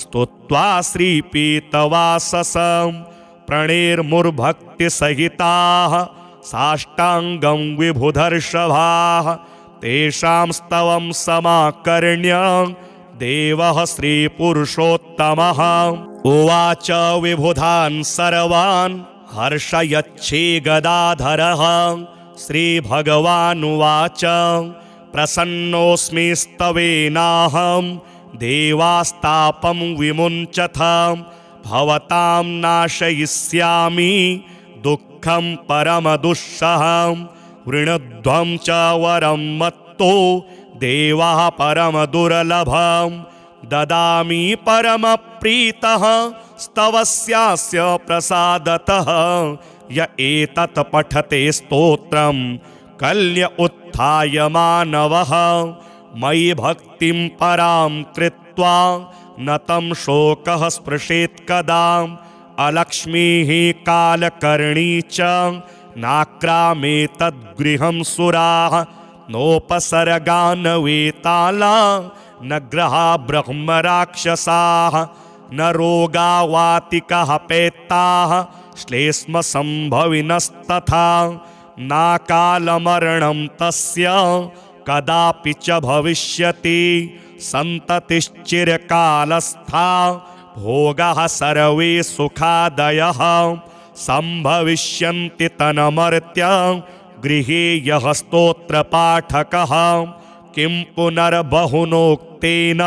स्तुत्वा श्रीपीतवाससं प्रणेर्मुर्भक्तिसहिताः साष्टाङ्गं विभुधर्षभाः तेषां स्तवं समाकर्ण्य देवः श्रीपुरुषोत्तमः उवाच विबुधान् सर्वान् हर्षयच्छे गदाधरः श्रीभगवानुवाच प्रसन्नोऽस्मि स्तवेनाहं देवास्तापं विमुञ्चथ भवतां नाशयिष्यामि दुःखं परमदुःसहं वृणध्वं च वरं मत्तो देवः परमदुर्लभं ददामि परमप्रीतः स्तवस्यास्य प्रसादतः य एतत् पठते स्तोत्रं कल्य उत्थाय मानवः मयि भक्तिं परां कृत्वा न तं शोकः स्पृशेत् कदा अलक्ष्मीः कालकर्णी च नाक्रामेतद्गृहं सुराः नोपसर्गान् वेताला न ग्रहा ब्रह्मराक्षसाः न रोगावातिकाः पेत्ताः श्लेष्मसम्भविनस्तथा नाकालमरणं तस्य कदापि च भविष्यति सन्ततिश्चिरकालस्था भोगाः सर्वे सुखादयः सम्भविष्यन्ति तन्मर्त्य गृहे यः स्तोत्रपाठकः किं पुनर्बहुनोक्तेन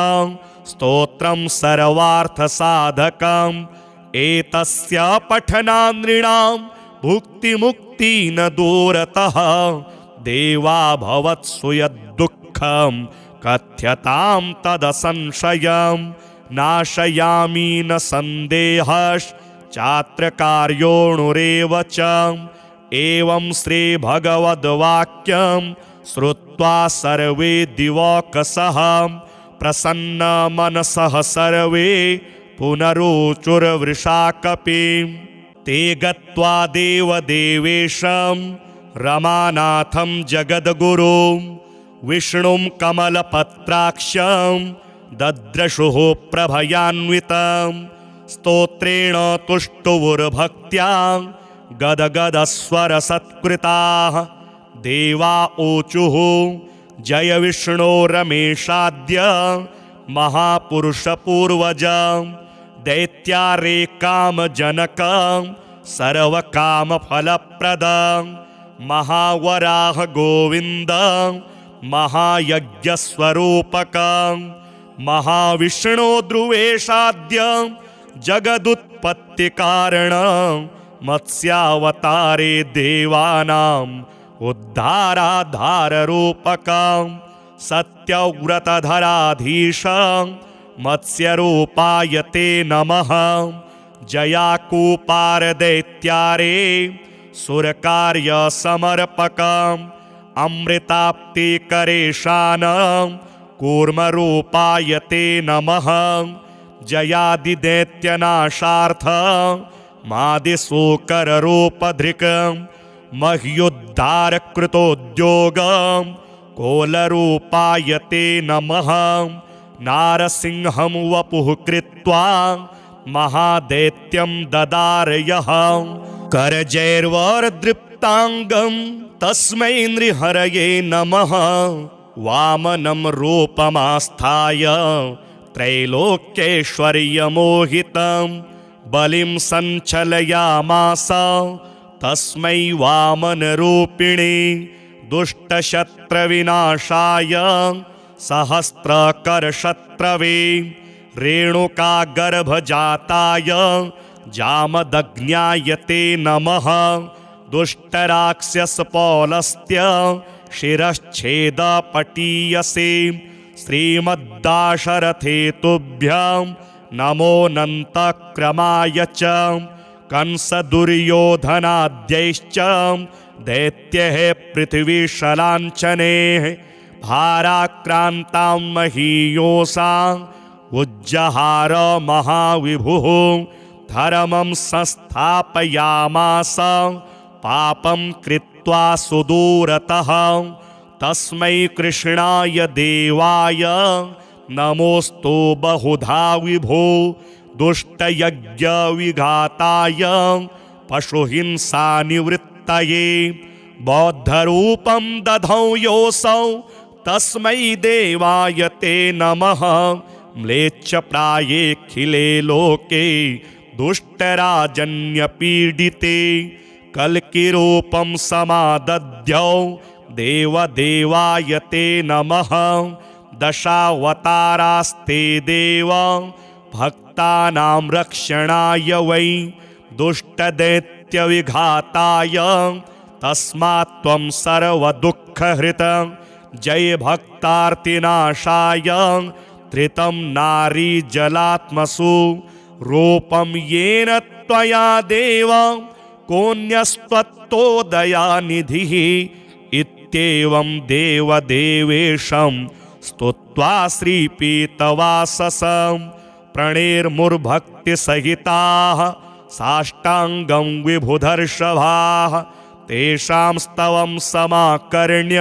स्तोत्रं सर्वार्थसाधकम् एतस्य पठनात् नृणां भुक्तिमुक्ति न दूरतः देवा भवत्सु यद्दुःखं कथ्यतां तदसंशयं नाशयामि न सन्देहश्चात्र कार्योऽणुरेव च एवं श्रीभगवद्वाक्यं श्रुत्वा सर्वे दिवौकसः प्रसन्नमनसः सर्वे पुनरुचुर्वृषाकपिं ते गत्वा देवदेवेशं रमानाथं जगद्गुरुं विष्णुं कमलपत्राक्षं दद्रशुः प्रभयान्वितं स्तोत्रेण तुष्टुवुर्भक्त्या गदगदस्वरसत्कृताः देवा ऊचुः जय विष्णो रमेशाद्य महापुरुषपूर्वजं दैत्यारे कामजनकं सर्वकामफलप्रदं महावराह गोविन्दं महायज्ञस्वरूपकं महाविष्णो ध्रुवेशाद्यं जगदुत्पत्तिकारणं मत्स्यावतारे देवानाम् उद्धाराधाररूपकं सत्यव्रतधराधीशं मत्स्यरूपाय ते नमः जयाकूपारदैत्यारे सुरकार्यसमर्पकम् अमृताप्तिकरेशानं कूर्मरूपाय ते नमः जयादिदैत्यनाशार्थं मादिशूकररूपधृकं मह्युद्धारकृतोद्योगं कोलरूपाय ते नमः नारसिंहं वपुः कृत्वा महादैत्यं ददारयः करजैर्वरदृप्ताङ्गं तस्मै नृहरये नमः वामनं रूपमास्थाय त्रैलोक्यैश्वर्यमोहितं बलिं सञ्चलयामास तस्मै वामनरूपिणे दुष्टशत्रविनाशाय सहस्रकरशत्रवे रेणुकागर्भजाताय जामदग्न्याय ते नमः दुष्टराक्षसपौलस्त्य शिरश्छेदपटीयसे श्रीमद्दाशरथे तुभ्यं नमोऽनन्तक्रमाय च कंसदुर्योधनाद्यैश्च दैत्यैः पृथिवीशलाञ्छनैः भाराक्रान्तां महीयोषाम् उज्जहार महाविभुः धर्मं संस्थापयामास पापं कृत्वा सुदूरतः तस्मै कृष्णाय देवाय नमोऽस्तु बहुधा विभो दुष्टयज्ञविघाताय पशुहिंसानिवृत्तये बौद्धरूपं दधौ योऽसौ तस्मै देवाय ते नमः म्लेच्छप्रायेऽखिले लोके दुष्टराजन्यपीडिते कल्किरूपं समादध्यौ देवदेवाय ते नमः दशावतारास्ते देव भक्तानां रक्षणाय वै दुष्टदैत्यविघाताय तस्मात् त्वं सर्वदुःखहृत जय भक्तार्तिनाशाय धृतं नारीजलात्मसु रूपं येन त्वया देव कोऽन्यस्त्वत्तोदयानिधिः इत्येवं देवदेवेशं स्तुत्वा श्रीपीतवाससं प्रणेर्मुर्भक्तिसहिताः साष्टाङ्गं विभुधर्षभाः तेषां स्तवं समाकर्ण्य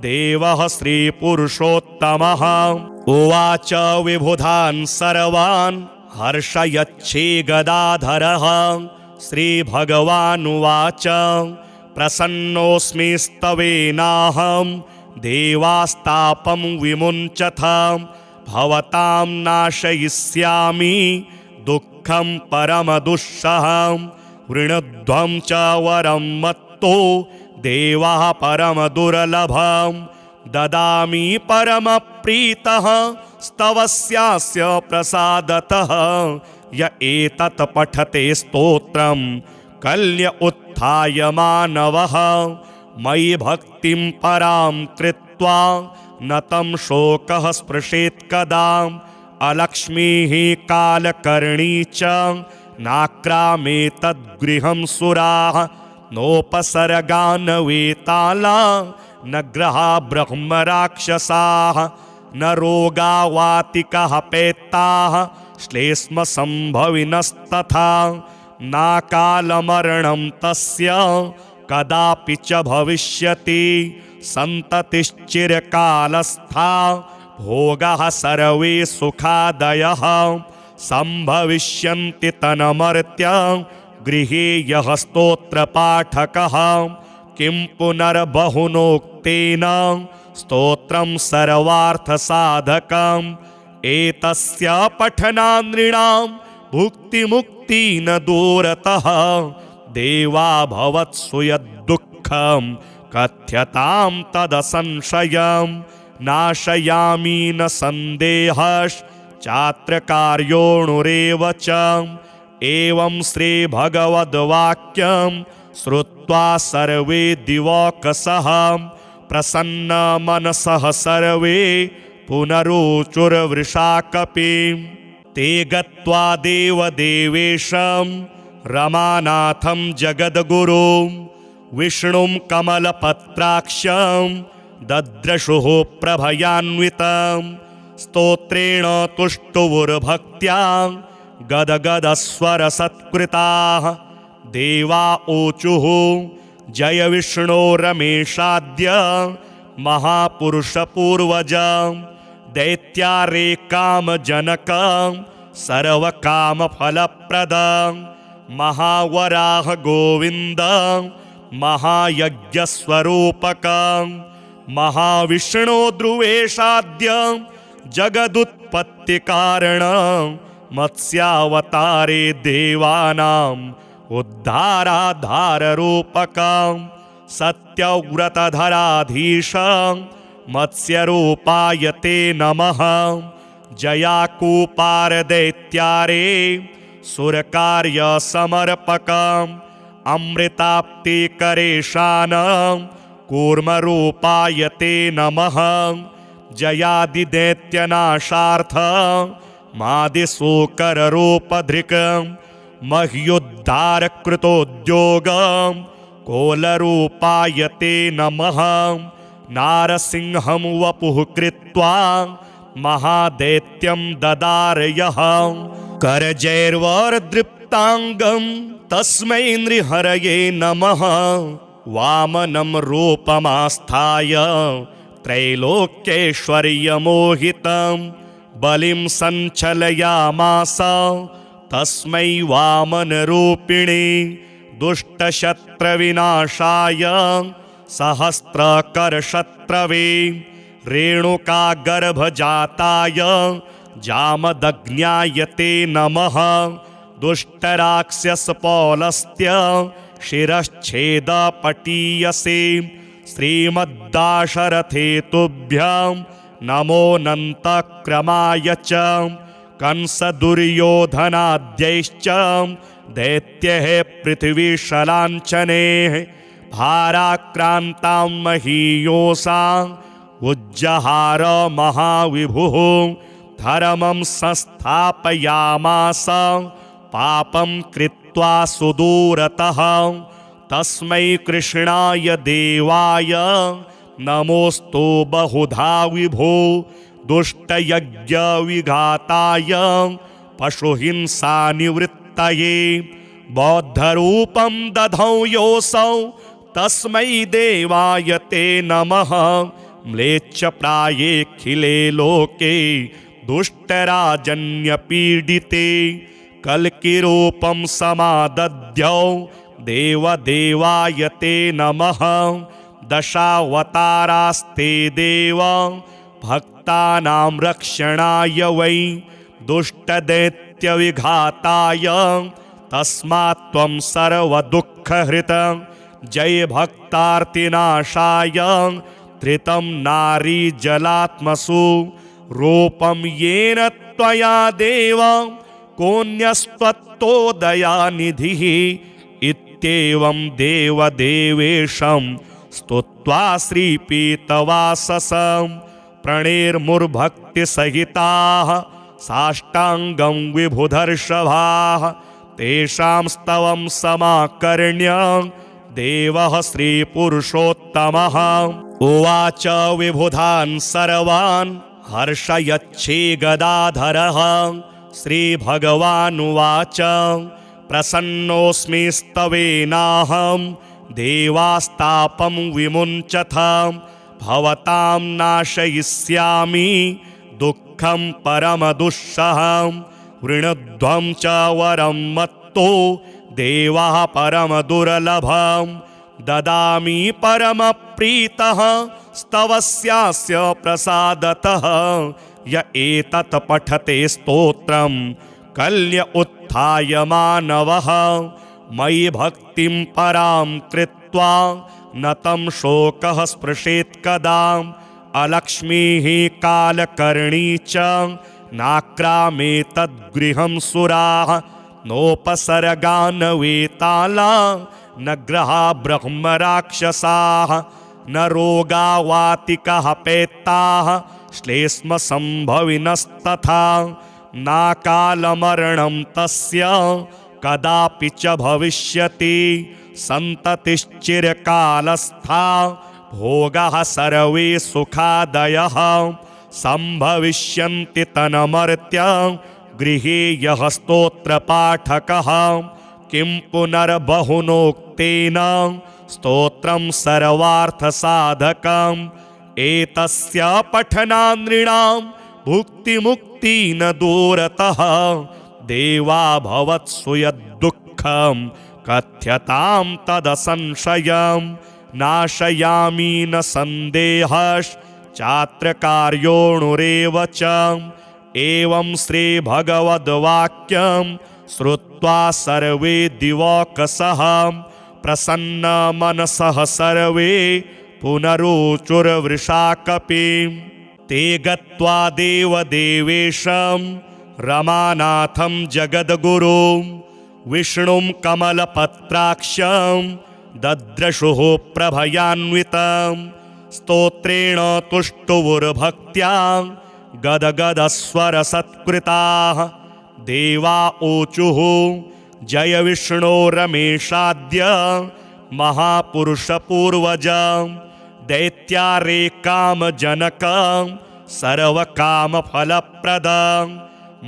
देवः श्रीपुरुषोत्तमः उवाच विबुधान् सर्वान् हर्षयच्छे गदाधरः श्रीभगवानुवाच प्रसन्नोऽस्मि स्तवेनाहं देवास्तापं विमुञ्चथ भवतां नाशयिष्यामि दुःखं परमदुःसहं वृणध्वं च वरं मत्तो देवः परमदुर्लभं ददामि परमप्रीतः स्तवस्यास्य प्रसादतः य एतत् पठते स्तोत्रं कल्य उत्थाय मानवः मयि भक्तिं परां कृत्वा न तं शोकः स्पृशेत् कदा अलक्ष्मीः कालकर्णी च नाक्रामेतद्गृहं सुराः नोपसर्गान् वेताला न ग्रहा ब्रह्मराक्षसाः न रोगा वातिकाः पैत्ताः श्लेष्मसम्भविनस्तथा नाकालमरणं तस्य कदापि च भविष्यति सन्ततिश्चिरकालस्था भोगाः सर्वे सुखादयः सम्भविष्यन्ति तन्मर्त्य गृहे यः स्तोत्रपाठकः किं पुनर्बहुनोक्तेन स्तोत्रं सर्वार्थसाधकम् एतस्य पठनात् नृणां भुक्तिमुक्ति न दूरतः देवा भवत्सु यद्दुःखं कथ्यतां तदसंशयं नाशयामि न सन्देहश्चात्रकार्योऽणुरेव च एवं श्रीभगवद्वाक्यं श्रुत्वा सर्वे दिवौकसः प्रसन्नमनसः सर्वे पुनरुचुर्वृषाकपिं ते गत्वा देवदेवेशं रमानाथं जगद्गुरुं विष्णुं कमलपत्राक्षं दद्रशुः प्रभयान्वितं स्तोत्रेण तुष्टुवुर्भक्त्या गदगदस्वरसत्कृताः देवा ऊचुः जय विष्णो रमेशाद्य महापुरुषपूर्वज दैत्यारे कामजनक सर्वकामफलप्रद महावराह गोविन्द महायज्ञस्वरूपक महाविष्णो ध्रुवेशाद्य जगदुत्पत्तिकारण मत्स्यावतारे देवानाम् उद्धाराधाररूपक सत्यव्रतधराधीश मत्स्यरूपाय ते नमः जयाकूपारदैत्यारे सुरकार्यसमर्पक अमृताप्तिकरेशान कूर्मरूपाय ते नमः जयादिदैत्यनाशार्थ मादिशूकररूपधृक् मह्युद्धारकृतोद्योगं कोलरूपाय ते नमः। नारसिंहं वपुः कृत्वा महादैत्यं ददारयः करजैर्वरदृप्ताङ्गं तस्मै नृहरये नमः। वामनं रूपमास्थाय त्रैलोक्यैश्वर्यमोहितं बलिं सञ्चलयामास तस्मै वामनरूपिणे। दुष्टशत्रविनाशाय सहस्रकरशत्रवे रेणुकागर्भजाताय जामदग्न्याय ते नमः। दुष्टराक्षसपौलस्त्य शिरश्छेदपटीयसे श्रीमद्दाशरथे तुभ्यं नमोऽनन्तक्रमाय च। कंसदुर्योधनाद्यैश्च दैत्यैः पृथिवीशलाञ्छनैः भाराक्रान्तां महीयोषां उज्जहार महाविभुः। धर्मं संस्थापयामास पापं कृत्वा सुदूरतः। तस्मै कृष्णाय देवाय नमोऽस्तु बहुधा विभो। दुष्टयज्ञविघाताय पशुहिंसानिवृत्तये बौद्धरूपं दधौ योऽसौ तस्मै देवाय ते नमः। म्लेच्छप्रायेऽखिले लोके दुष्टराजन्यपीडिते कल्किरूपं समादध्यौ देवदेवाय ते नमः। दशावतारास्ते देव भक्तानां रक्षणाय वै दुष्टदैत्यविघाताय तस्मात् त्वं सर्वदुःखहृत। जय भक्तार्तिनाशाय धृतं नारीजलात्मसु रूपं येन त्वया देव कोऽन्यस्त्वत्तोदयानिधिः। इत्येवं देवदेवेशं स्तुत्वा श्रीपीतवाससं प्रणेर्मुर्भक्तिसहिताः साष्टाङ्गं विभुधर्षभाः। तेषां स्तवं समाकर्ण्य देवः श्रीपुरुषोत्तमः उवाच विबुधान् सर्वान् हर्षयच्छे गदाधरः। श्रीभगवानुवाच प्रसन्नोऽस्मि स्तवेनाहं देवास्तापं विमुञ्चथ। भवतां नाशयिष्यामि दुःखं परमदुःसहं। वृणध्वं च वरं मत्तो देवः परमदुर्लभं। ददामि परमप्रीतः स्तवस्यास्य प्रसादतः। य एतत् पठते स्तोत्रं कल्य उत्थाय मानवः। मयि भक्तिं परां कृत्वा न तं शोकः स्पृशेत् कदा। अलक्ष्मीः कालकर्णी च नाक्रामेतद्गृहं सुराः। नोपसर्गान् वेताला न ग्रहा ब्रह्मराक्षसाः। न रोगा वातिकः पैत्ताः श्लेष्मसम्भविनस्तथा। नाकालमरणं तस्य कदापि च भविष्यति। सन्ततिश्चिरकालस्था भोगाः सर्वे सुखादयः। सम्भविष्यन्ति तन्मर्त्य गृहे यः स्तोत्रपाठकः। किं पुनर्बहुनोक्तेन स्तोत्रं सर्वार्थसाधकम्। एतस्य पठनान् नृणां भुक्तिमुक्ति न दूरतः। देवा भवत्सु यद्दुःखं कथ्यतां तदसंशयं। नाशयामि न सन्देहश्चात्र कार्योऽणुरेव च। एवं श्रीभगवद्वाक्यं श्रुत्वा सर्वे दिवौकसः प्रसन्नमनसः सर्वे पुनरुचुर्वृषाकपिं। ते गत्वा देवदेवेशं रमानाथं जगद्गुरुं विष्णुं कमलपत्राक्षं दद्रशुः प्रभयान्वितं। स्तोत्रेण तुष्टुवुर्भक्त्या गदगदस्वरसत्कृताः देवा ऊचुः जय विष्णो रमेशाद्य महापुरुषपूर्वज दैत्यारे कामजनक सर्वकामफलप्रद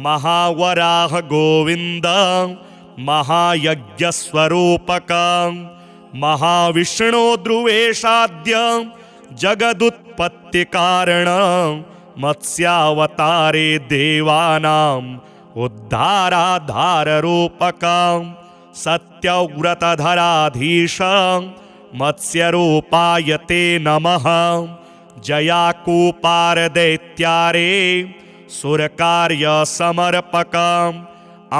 महावराह गोविन्द महायज्ञस्वरूपक महाविष्णो ध्रुवेशाद्य जगदुत्पत्तिकारण मत्स्यावतारे देवानाम् उद्धाराधाररूपक सत्यव्रतधराधीश मत्स्यरूपाय ते नमः जयाकूपारदैत्यारे सुरकार्यसमर्पक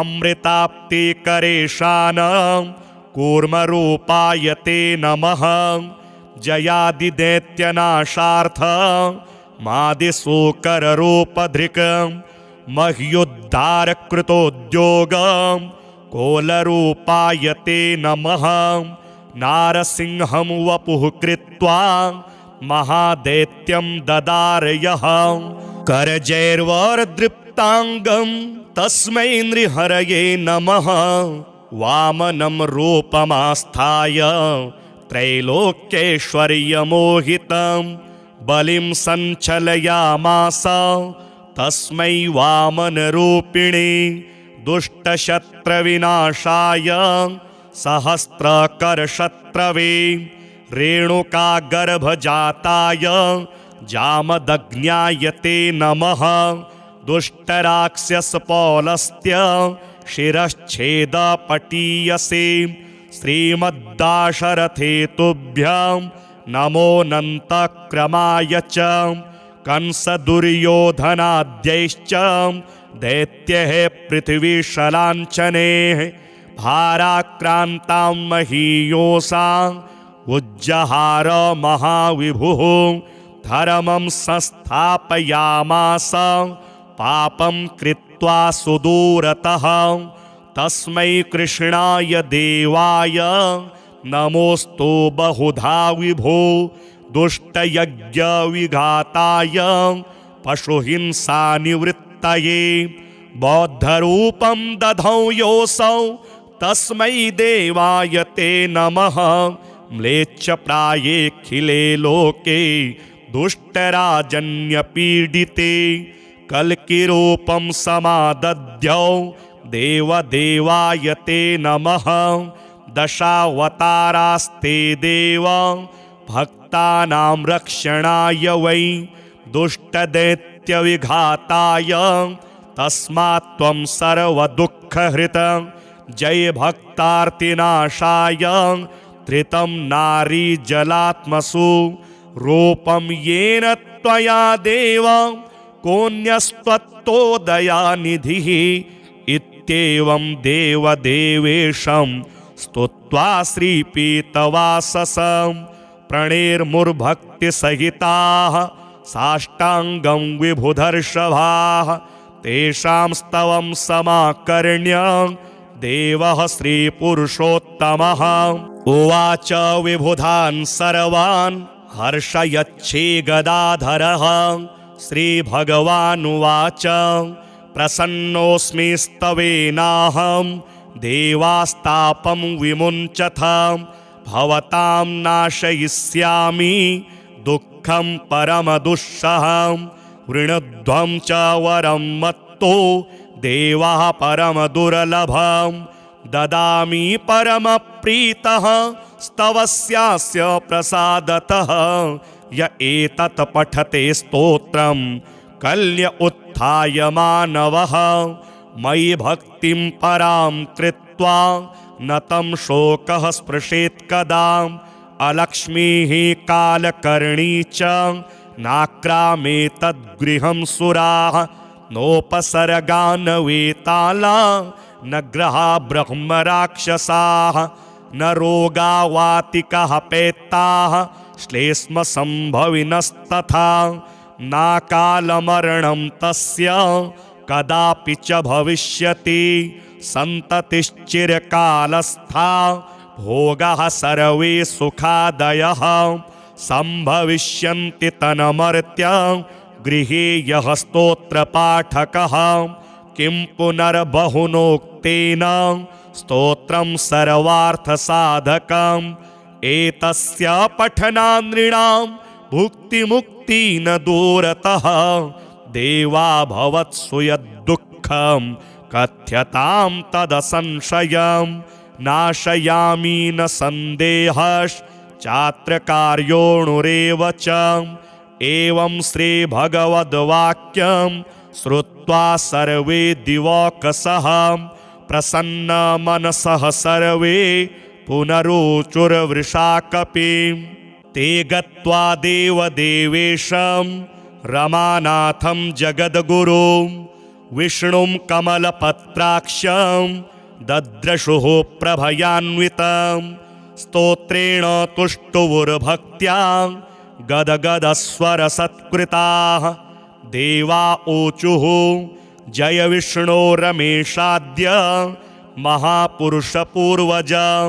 अमृताप्तिकरेशान कूर्मरूपाय ते नमः जयादिदैत्यनाशार्थ मादिशूकररूपधृक् मह्युद्धारकृतोद्योग कोलरूपाय ते नमः नारसिंहं वपुः कृत्वा महादैत्यं ददारयः करजैर्वरदृप्ताङ्गं तस्मै नृहरये नमः वामनं रूपमास्थाय त्रैलोक्यैश्वर्यमोहितं बलिं सञ्चलयामास तस्मै वामनरूपिणे दुष्टशत्रविनाशाय सहस्रकरशत्रवे रेणुकागर्भजाताय जामदग्न्याय ते नमः दुष्टराक्षसपौलस्त्य शिरश्छेदपटीयसे श्रीमद्दाशरथे तुभ्यं नमोऽनन्तक्रमाय च कंसदुर्योधनाद्यैश्च दैत्यैः पृथिवीशलाञ्छनैः भाराक्रान्तां महीयोषाम् उज्जहार महाविभुः धर्मं संस्थापयामास पापं कृत्वा सुदूरतः तस्मै कृष्णाय देवाय नमोऽस्तु बहुधा विभो दुष्टयज्ञविघाताय पशुहिंसानिवृत्तये बौद्धरूपं दधौ योऽसौ तस्मै देवाय ते नमः म्लेच्छप्रायेऽखिले लोके दुष्टराजन्यपीडिते कल्किरूपं समादध्यौ देवदेवाय ते नमः दशावतारास्ते देव भक्तानां रक्षणाय वै दुष्टदैत्यविघाताय तस्मात् त्वं सर्वदुःखहृत जय भक्तार्तिनाशाय धृतं नारीजलात्मसु रूपं येन त्वया देव कोऽन्यस्त्वत्तोदयानिधिः इत्येवं देवदेवेशं स्तुत्वा श्रीपीतवाससं प्रणेर्मुर्भक्तिसहिताः साष्टाङ्गं विभुधर्षभाः तेषां स्तवं समाकर्ण्य देवः श्रीपुरुषोत्तमः उवाच विबुधान् सर्वान् हर्षयच्छे गदाधरः श्रीभगवानुवाच प्रसन्नोऽस्मि स्तवेनाहं देवास्तापं विमुञ्चथ भवतां नाशयिष्यामि दुःखं परमदुःसहं वृणध्वं च वरं मत्तो देवाः परमदुर्लभं ददामि परमप्रीतः स्तवस्यास्य प्रसादतः य एतत् पठते स्तोत्रं कल्य उत्थाय मानवः मयि भक्तिं परां कृत्वा न तं शोकः स्पृशेत् कदा अलक्ष्मीः कालकर्णी च नाक्रामेतद्गृहं सुराः नोपसर्गान् वेताला न ग्रहा ब्रह्मराक्षसाः न रोगा वातिकाः पैत्ताः श्लेष्मसम्भविनस्तथा नाकालमरणं तस्य कदापि च भविष्यति सन्ततिश्चिरकालस्था भोगाः सर्वे सुखादयः सम्भविष्यन्ति तन्मर्त्य गृहे यः स्तोत्रपाठकः किं पुनर्बहुनोक्तेन स्तोत्रं सर्वार्थसाधकम् एतस्य पठनात् नृणां भुक्तिमुक्ति न दूरतः देवा भवत्सु यद्दुःखं कथ्यतां तदसंशयं नाशयामि न सन्देहश्चात्र कार्योऽणुरेव च एवं श्रीभगवद्वाक्यं श्रुत्वा सर्वे दिवौकसः प्रसन्नमनसः सर्वे पुनरुचुर्वृषाकपिं ते गत्वा देवदेवेशं रमानाथं जगद्गुरुं विष्णुं कमलपत्राक्षं दद्रशुः प्रभयान्वितं स्तोत्रेण तुष्टुवुर्भक्त्या गदगदस्वरसत्कृताः देवा ऊचुः जय विष्णो रमेशाद्य महापुरुषपूर्वजं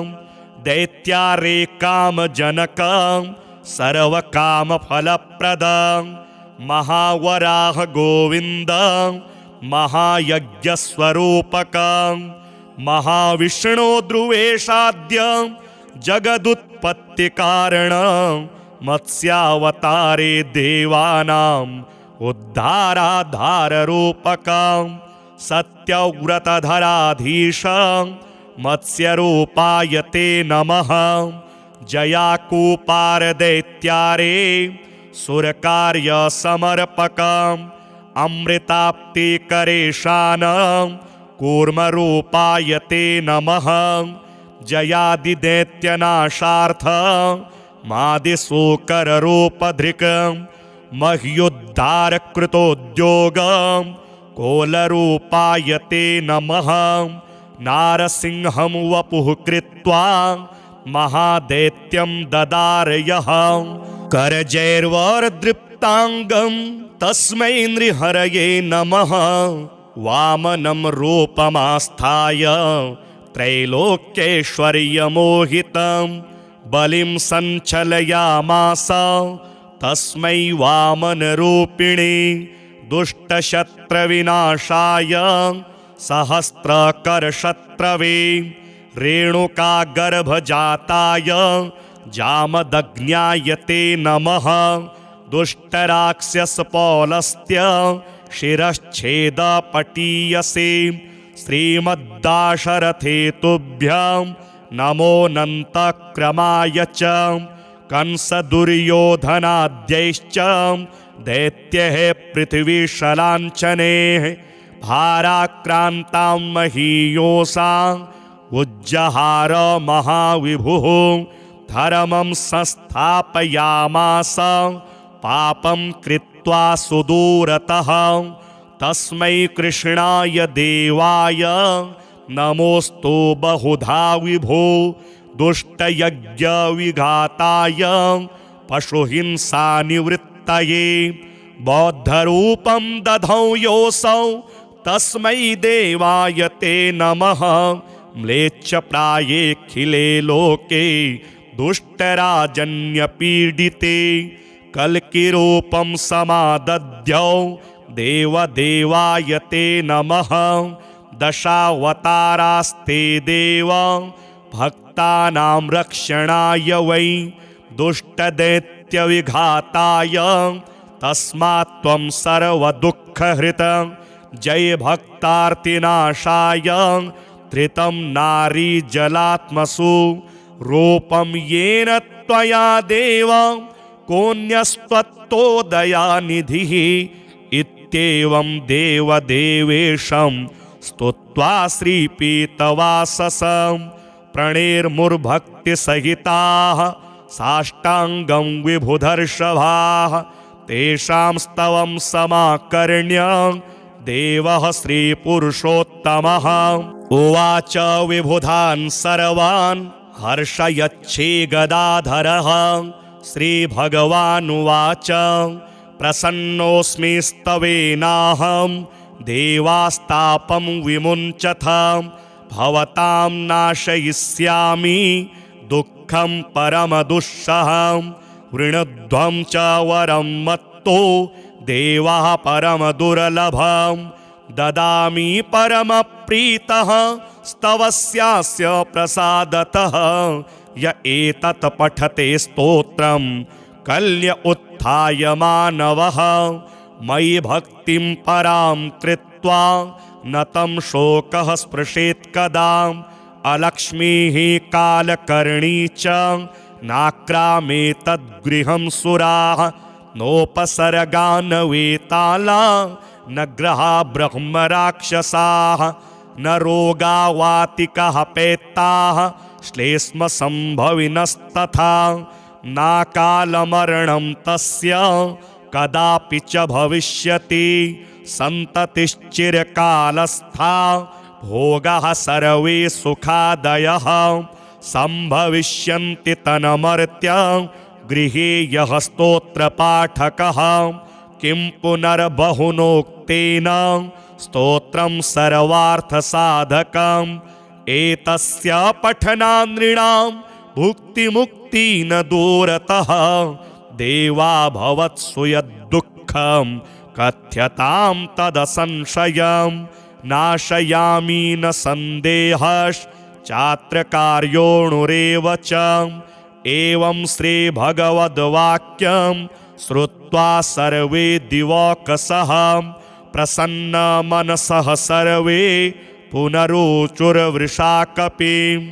दैत्यारे कामजनकं सर्वकामफलप्रदं महावराह गोविन्दं महायज्ञस्वरूपकं महाविष्णो ध्रुवेशाद्यं जगदुत्पत्तिकारणं मत्स्यावतारे देवानाम् उद्धाराधाररूपकं सत्यव्रतधराधीशं मत्स्यरूपाय ते नमः जयाकूपारदैत्यारे सुरकार्यसमर्पकम् अमृताप्तिकरेशानं कूर्मरूपाय ते नमः जयादिदैत्यनाशार्थं मादिशूकररूपधृकं मह्युद्धारकृतोद्योगं कोलरूपाय ते नमः नारसिंहं वपुः कृत्वा महादैत्यं ददारयः करजैर्वरदृप्ताङ्गं तस्मै नृहरये नमः वामनं रूपमास्थाय त्रैलोक्यैश्वर्यमोहितं बलिं सञ्चलयामास तस्मै वामनरूपिणे दुष्टशत्रविनाशाय सहस्रकरशत्रवे रेणुकागर्भजाताय जामदग्न्याय ते नमः दुष्टराक्षसपौलस्त्य शिरश्छेदपटीयसे श्रीमद्दाशरथे तुभ्यं नमोऽनन्तक्रमाय च कंसदुर्योधनाद्यैश्च दैत्यैः पृथिवीशलाञ्छनैः भाराक्रान्तां महीयोषाम् उज्जहार महाविभुः धर्मं संस्थापयामास पापं कृत्वा सुदूरतः तस्मै कृष्णाय देवाय नमोऽस्तु बहुधा विभो दुष्टयज्ञविघाताय पशुहिंसानिवृत्तये बौद्धरूपं दधौ योऽसौ तस्मै देवाय ते नमः म्लेच्छप्रायेऽखिले लोके दुष्टराजन्यपीडिते कल्किरूपं समादध्यौ देवदेवाय ते नमः दशावतारास्ते देव भक्तानां रक्षणाय वै दुष्टदैत्यविघाताय तस्मात् त्वं सर्वदुःखहृतं जय भक्तार्तिनाशाय धृतं नारीजलात्मसु रूपं येन त्वया देव कोऽन्यस्त्वत्तोदयानिधिः इत्येवं देवदेवेशं स्तुत्वा श्रीपीतवाससं प्रणेर्मुर्भक्तिसहिताः साष्टाङ्गं विभुधर्षभाः तेषां स्तवं समाकर्ण्य देवः श्रीपुरुषोत्तमः उवाच विबुधान् सर्वान् हर्षयच्छे गदाधरः श्रीभगवानुवाच प्रसन्नोऽस्मि स्तवेनाहं देवास्तापं विमुञ्चथ भवतां नाशयिष्यामि दुःखं परमदुःसहं वृणध्वं च वरं मत्वा दत्तो देवः परमदुर्लभं ददामि परमप्रीतः स्तवस्यास्य प्रसादतः य एतत् पठते स्तोत्रं कल्य उत्थाय मानवः मयि भक्तिं परां कृत्वा न तं शोकः स्पृशेत् कदा अलक्ष्मीः कालकर्णी च नाक्रामेतद्गृहं सुराः नोपसर्गान्वेताला न ग्रहा ब्रह्मराक्षसाः न रोगावातिकः पेत्ताः श्लेष्मसम्भविनस्तथा नाकालमरणं तस्य कदापि च भविष्यति सन्ततिश्चिरकालस्था भोगाः सर्वे सुखादयः सम्भविष्यन्ति तन्मर्त्य गृहे यः स्तोत्रपाठकः किं पुनर्बहुनोक्तेन स्तोत्रं सर्वार्थसाधकम् एतस्य पठनात् नृणां भुक्तिमुक्ति न दूरतः देवा भवत्सु यद्दुःखं कथ्यतां तदसंशयं नाशयामि न सन्देहश्चात्रकार्योऽणुरेव च एवं श्रीभगवद्वाक्यं श्रुत्वा सर्वे दिवौकसः प्रसन्नमनसः सर्वे पुनरुचुर्वृषा कपिम्।